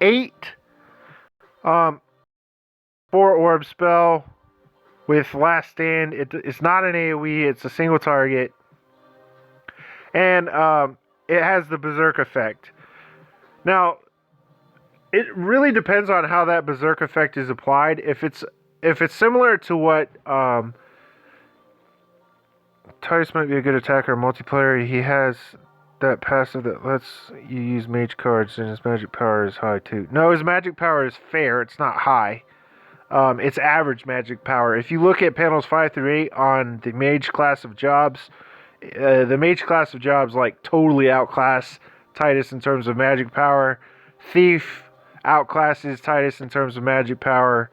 Eight, 4-orb spell with Last Stand. It's not an AoE, it's a single target. And it has the Berserk effect. Now, it really depends on how that Berserk effect is applied. If it's similar to what Titus might be a good attacker in multiplayer, he has that passive that lets you use mage cards, and his magic power is high too. No, his magic power is fair. It's not high. It's average magic power. If you look at panels 5 through 8 on the mage class of jobs, the mage class of jobs like totally outclass Titus in terms of magic power. Thief outclasses Titus in terms of magic power.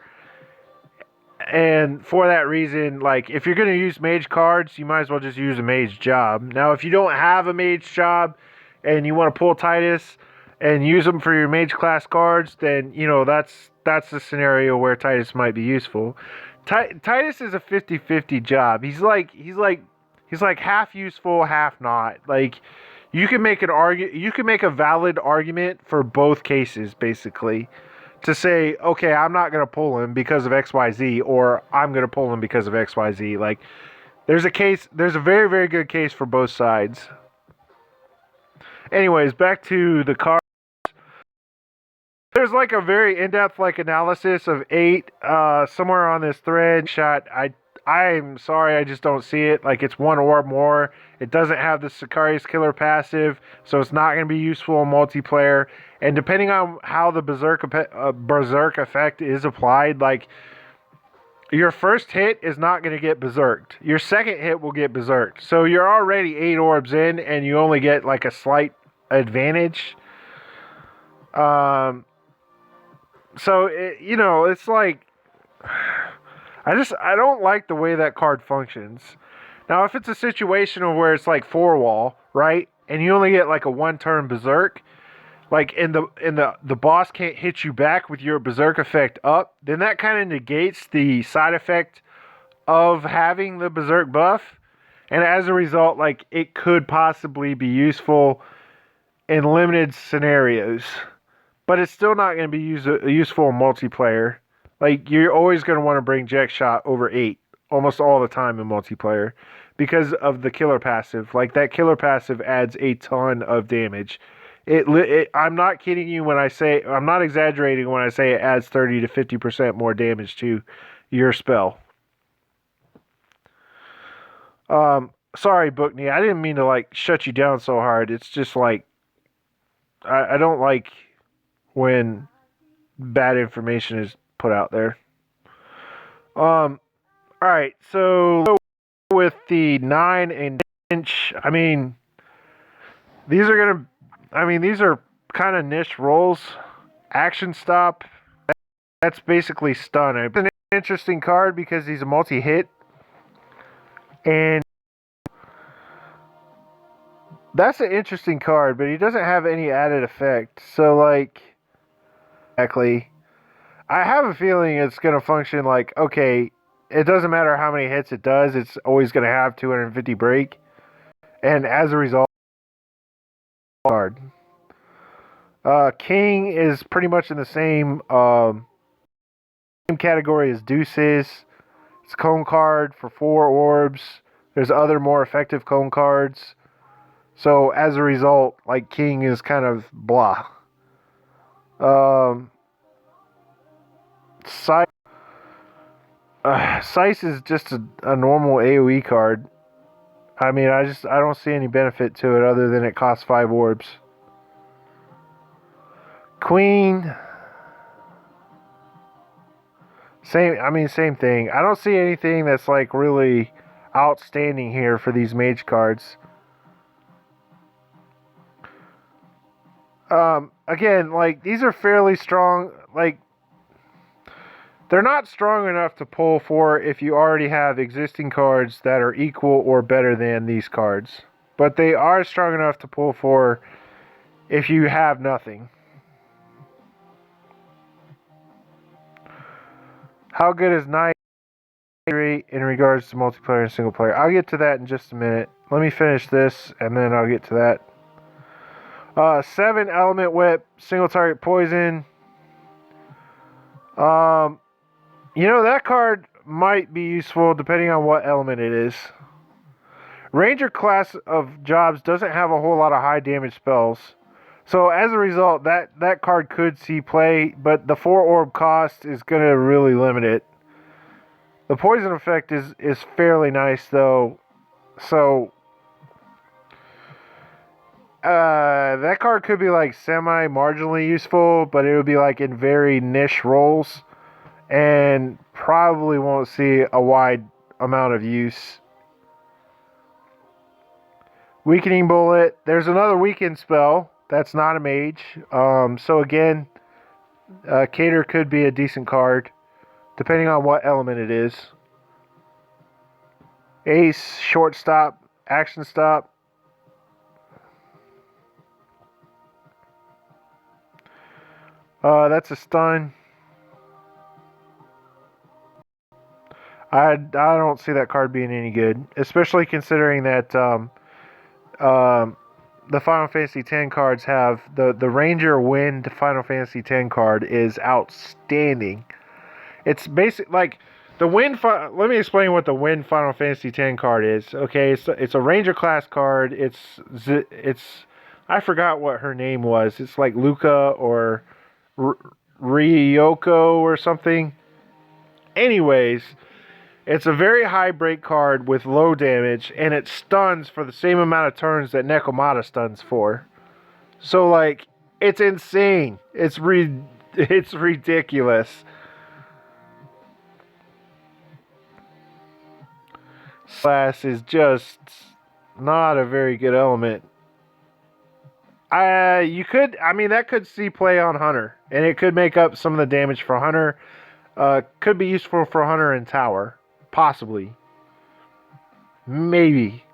And for that reason, like, if you're going to use mage cards, you might as well just use a mage job. Now, if you don't have a mage job and you want to pull Titus and use them for your mage class cards, then, you know, that's the scenario where Titus might be useful. Titus is a 50-50 job. He's like half useful, half not. Like, you can make a valid argument for both cases, basically, to say, okay, I'm not going to pull him because of XYZ, or I'm going to pull him because of XYZ. Like, there's a very, very good case for both sides. Anyways, back to the card. There's like a very in-depth like analysis of 8 somewhere on this thread. I'm sorry, I just don't see it. Like, it's 1 orb more. It doesn't have the Sicarius Killer passive, so it's not going to be useful in multiplayer. And depending on how the Berserk effect is applied, like, your first hit is not going to get Berserked. Your second hit will get Berserked. So you're already 8 orbs in, and you only get like a slight advantage. So, it's like, I don't like the way that card functions. Now, if it's a situation where it's like 4-wall, right, and you only get like a 1-turn Berserk, like, and the boss can't hit you back with your Berserk effect up, then that kind of negates the side effect of having the Berserk buff. And as a result, like, it could possibly be useful in limited scenarios. But it's still not going to be useful in multiplayer. Like, you're always going to want to bring Jack Shot over 8 almost all the time in multiplayer because of the killer passive. Like, that killer passive adds a ton of damage. I'm not kidding you when I say, I'm not exaggerating when I say it adds 30 to 50% more damage to your spell. Sorry, Bookney. I didn't mean to, like, shut you down so hard. It's just, like, I don't like when bad information is put out there. Alright, so with the 9-inch, I mean, these are kind of niche roles. Action Stop, that's basically stun. It's an interesting card because he's a multi-hit, and that's an interesting card, but he doesn't have any added effect. So, like, exactly, I have a feeling it's going to function like, okay, it doesn't matter how many hits it does, it's always going to have 250 break. And as a result, card. King is pretty much in the same category is Deuces. It's a cone card for 4 orbs. There's other more effective cone cards. So as a result, like King is kind of blah. Sice is just a normal AoE card. I mean, I don't see any benefit to it other than it costs 5 orbs. Queen, same thing. I don't see anything that's like really outstanding here for these mage cards. Again, like these are fairly strong. Like they're not strong enough to pull for if you already have existing cards that are equal or better than these cards. But they are strong enough to pull for if you have nothing. How good is Night in regards to multiplayer and single player? I'll get to that in just a minute. Let me finish this and then I'll get to that. 7 element whip, single target poison. You know, that card might be useful depending on what element it is. Ranger class of jobs doesn't have a whole lot of high damage spells. So as a result, that card could see play, but the 4 orb cost is going to really limit it. The poison effect is fairly nice though. So that card could be like semi-marginally useful, but it would be like in very niche roles. And probably won't see a wide amount of use. Weakening Bullet. There's another weaken spell. That's not a mage. So again, Cater could be a decent card, depending on what element it is. Ace, shortstop, action stop. That's a stun. I don't see that card being any good, especially considering that the Final Fantasy X cards have the Ranger Wind Final Fantasy X card is outstanding. It's basic like the Wind. Let me explain what the Wind Final Fantasy X card is. Okay, it's a Ranger class card. It's I forgot what her name was. It's like Luca or Ryoko or something. Anyways. It's a very high break card with low damage, and it stuns for the same amount of turns that Nekomata stuns for. So, like, it's insane. It's ridiculous. Class is just not a very good element. That could see play on Hunter, and it could make up some of the damage for Hunter. Could be useful for Hunter and Tower. Possibly. Maybe.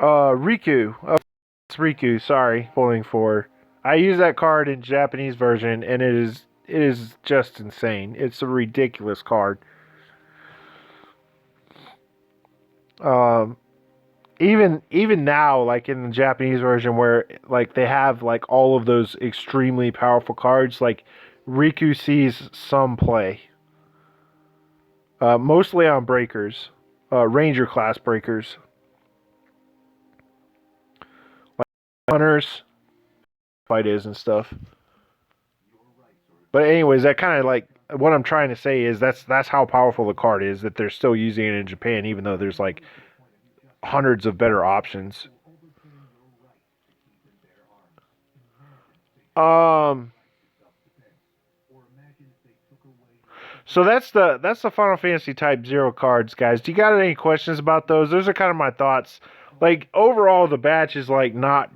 Riku. Oh, it's Riku, sorry. Pulling for. I use that card in Japanese version and it is just insane. It's a ridiculous card. Even now, like in the Japanese version where like they have like all of those extremely powerful cards, like Riku sees some play. Mostly on breakers. Ranger class breakers. Like hunters, fight is and stuff. But anyways, that kind of like what I'm trying to say is that's how powerful the card is, that they're still using it in Japan even though there's like hundreds of better options. So that's the Final Fantasy Type 0 cards, guys. Do you got any questions about those? Those are kind of my thoughts. Like overall the batch is like not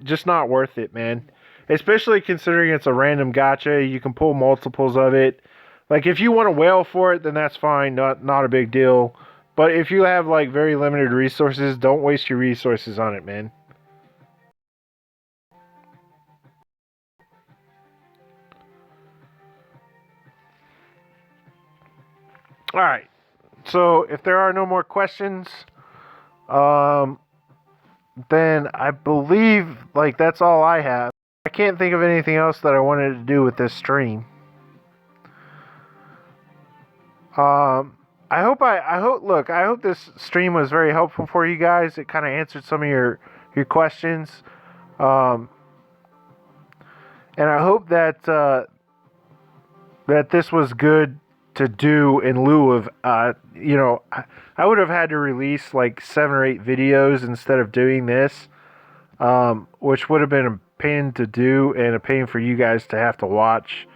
worth it, man. Especially considering it's a random gacha, you can pull multiples of it. Like if you want to whale for it, then that's fine, not a big deal. But if you have like very limited resources, don't waste your resources on it, man. All right. So if there are no more questions, um, then I believe like that's all I have. I can't think of anything else that I wanted to do with this stream. I hope this stream was very helpful for you guys. It kind of answered some of your questions. Um, and I hope that that this was good to do in lieu of I would have had to release like 7 or 8 videos instead of doing this, which would have been a pain to do and a pain for you guys to have to watch.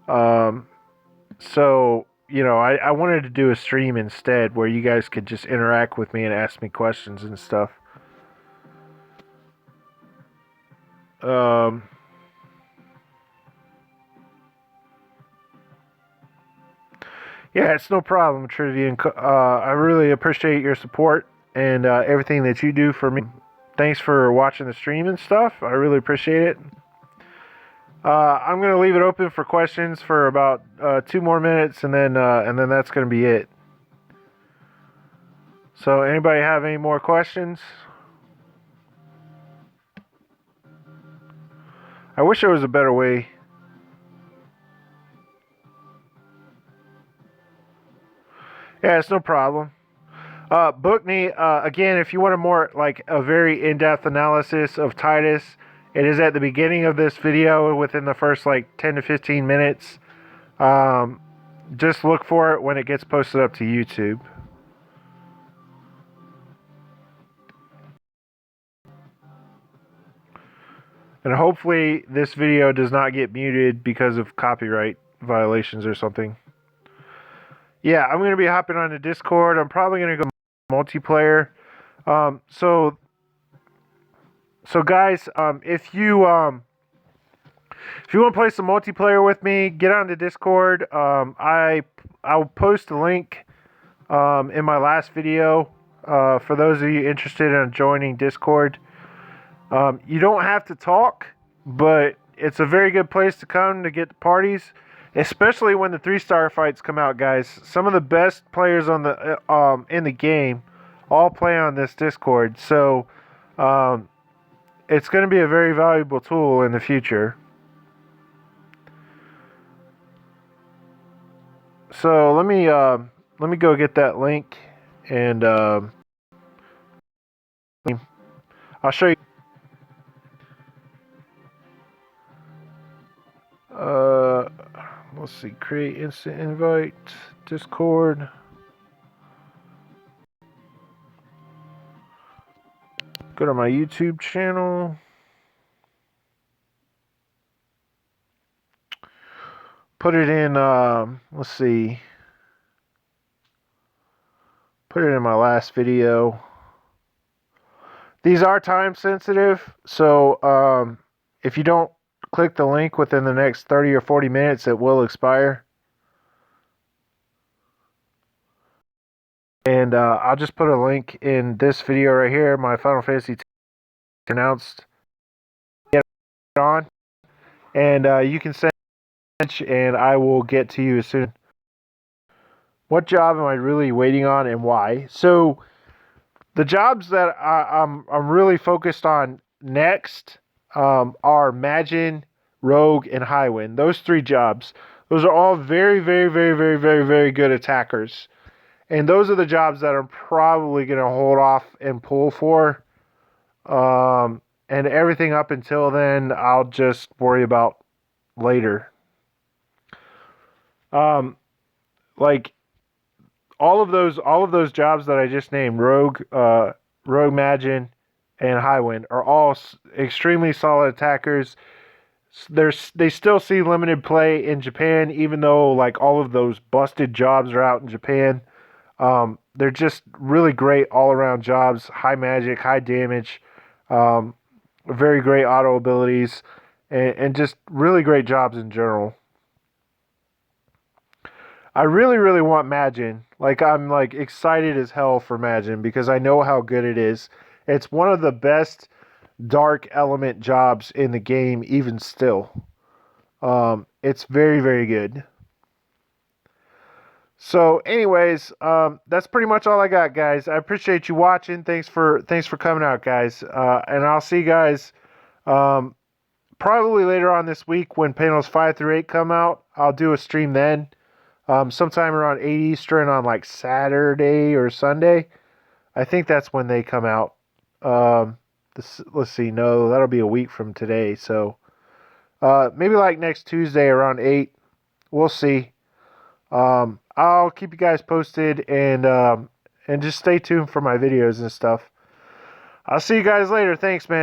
So I wanted to do a stream instead where you guys could just interact with me and ask me questions and stuff. Yeah, it's no problem, Trivian. I really appreciate your support and everything that you do for me. Thanks for watching the stream and stuff. I really appreciate it. I'm going to leave it open for questions for about 2 more minutes, and then that's going to be it. So, anybody have any more questions? I wish there was a better way. Yeah, it's no problem. Bookney, again, if you want a more like a very in-depth analysis of Titus, it is at the beginning of this video within the first like 10 to 15 minutes. Just look for it when it gets posted up to YouTube. And hopefully this video does not get muted because of copyright violations or something. Yeah, I'm going to be hopping on the Discord. I'm probably going to go multiplayer. So guys, if you want to play some multiplayer with me, get on the Discord. I'll post a link in my last video for those of you interested in joining Discord. You don't have to talk, but it's a very good place to come to get the parties, especially when the 3-star fights come out, guys. Some of the best players on the in the game all play on this Discord, so it's going to be a very valuable tool in the future. So let me go get that link, and I'll show you. Let's see, create instant invite, Discord. Go to my YouTube channel. Put it in, let's see. Put it in my last video. These are time sensitive, so if you don't click the link within the next 30 or 40 minutes, it will expire. And I'll just put a link in this video right here. My Final Fantasy announced. Get on, and you can send, and I will get to you as soon. What job am I really waiting on, and why? So the jobs that I'm really focused on next are Magin, Rogue, and Highwind. Those 3 jobs. Those are all very, very, very, very, very, very good attackers. And those are the jobs that I'm probably going to hold off and pull for. And everything up until then, I'll just worry about later. Like all of those jobs that I just named, Rogue, Magin, and Highwind, are all extremely solid attackers. They still see limited play in Japan, even though like all of those busted jobs are out in Japan. They're just really great all-around jobs. High magic, high damage, very great auto abilities, and just really great jobs in general. I really, really want Magin. Like, I'm like excited as hell for Magin because I know how good it is. It's one of the best dark element jobs in the game, even still. It's very, very good. So, anyways, that's pretty much all I got, guys. I appreciate you watching. Thanks for coming out, guys. And I'll see you guys um, probably later on this week when panels 5 through 8 come out. I'll do a stream then, sometime around 8 Eastern on like Saturday or Sunday. I think that's when they come out. Let's see. No, that'll be a week from today. So maybe like next Tuesday around 8. We'll see. I'll keep you guys posted and just stay tuned for my videos and stuff. I'll see you guys later. Thanks, man.